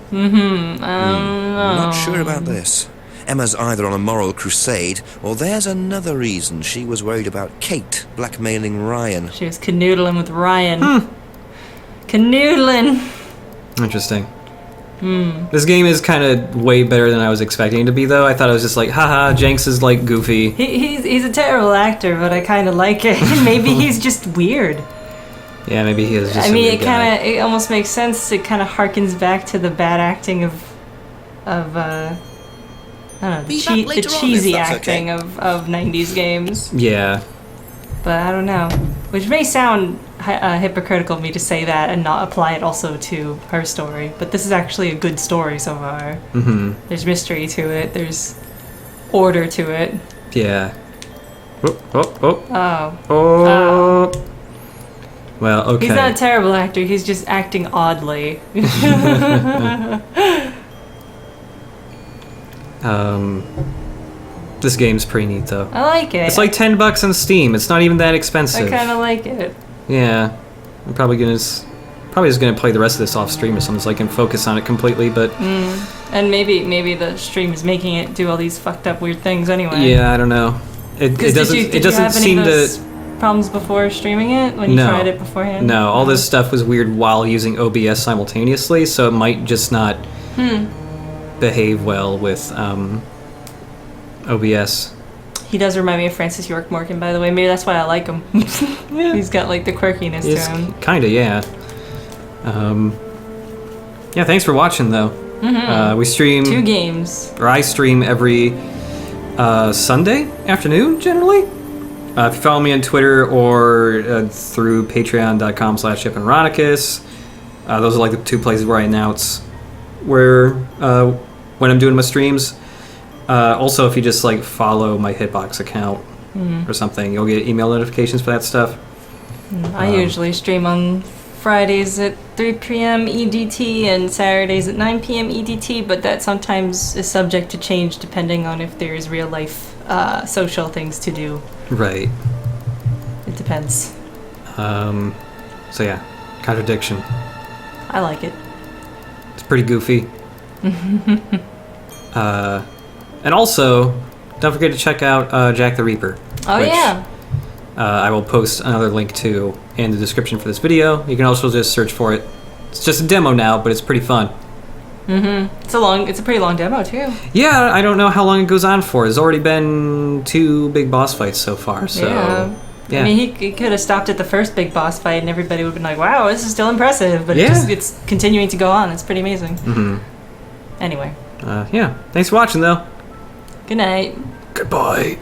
not sure about this. Emma's either on a moral crusade, or there's another reason she was worried about Kate blackmailing Ryan. She was canoodling with Ryan. Canoodling. Interesting. This game is kind of way better than I was expecting it to be, though. I thought it was just like, haha, Jenks is like goofy. He's a terrible actor, but I kind of like it. Maybe he's just weird. Yeah, maybe he is just I mean, a weird guy. it almost makes sense. It kind of harkens back to the bad acting of I don't know, Be back the later on, cheesy if that's acting okay. of 90s games. Yeah. But I don't know. Which may sound hypocritical of me to say that and not apply it also to her story. But this is actually a good story so far. Mm-hmm. There's mystery to it. There's order to it. Yeah. Oh, oh, oh. Oh. Oh. Well, okay. He's not a terrible actor. He's just acting oddly. This game's pretty neat, though. I like it. It's like $10 on Steam. It's not even that I expensive. kind of like it. Yeah. I'm probably just gonna play the rest of this off stream or something so I can focus on it completely, but And maybe the stream is making it do all these fucked up weird things anyway. yeah, I don't know. It doesn't Did you doesn't have seem any of those to problems before streaming it when you No. tried it beforehand? No, all this stuff was weird while using OBS simultaneously, so it might just not behave well with OBS. He does remind me of Francis York Morgan, by the way. Maybe that's why I like him. He's got like the quirkiness to him. Kinda, yeah. Yeah, thanks for watching, though. We stream... 2 games. Or I stream every Sunday afternoon, generally. If you follow me on Twitter or through patreon.com/chipandronicus, those are like the 2 places where I announce when I'm doing my streams. Also, if you just like follow my Hitbox account or something, you'll get email notifications for that stuff. I usually stream on Fridays at 3 p.m. EDT and Saturdays at 9 p.m. EDT, but that sometimes is subject to change depending on if there's real life social things to do. Right. It depends. So yeah, Contradiction. I like it. It's pretty goofy. And also, don't forget to check out Jack the Reaper. Oh, which, yeah. I will post another link to in the description for this video. You can also just search for it. It's just a demo now, but it's pretty fun. It's a pretty long demo too. Yeah, I don't know how long it goes on for. There's already been 2 big boss fights so far, so... Yeah. I mean, he could have stopped at the first big boss fight and everybody would have been like, wow, this is still impressive. But it's continuing to go on. It's pretty amazing. Anyway. Yeah. Thanks for watching, though. Good night. Goodbye.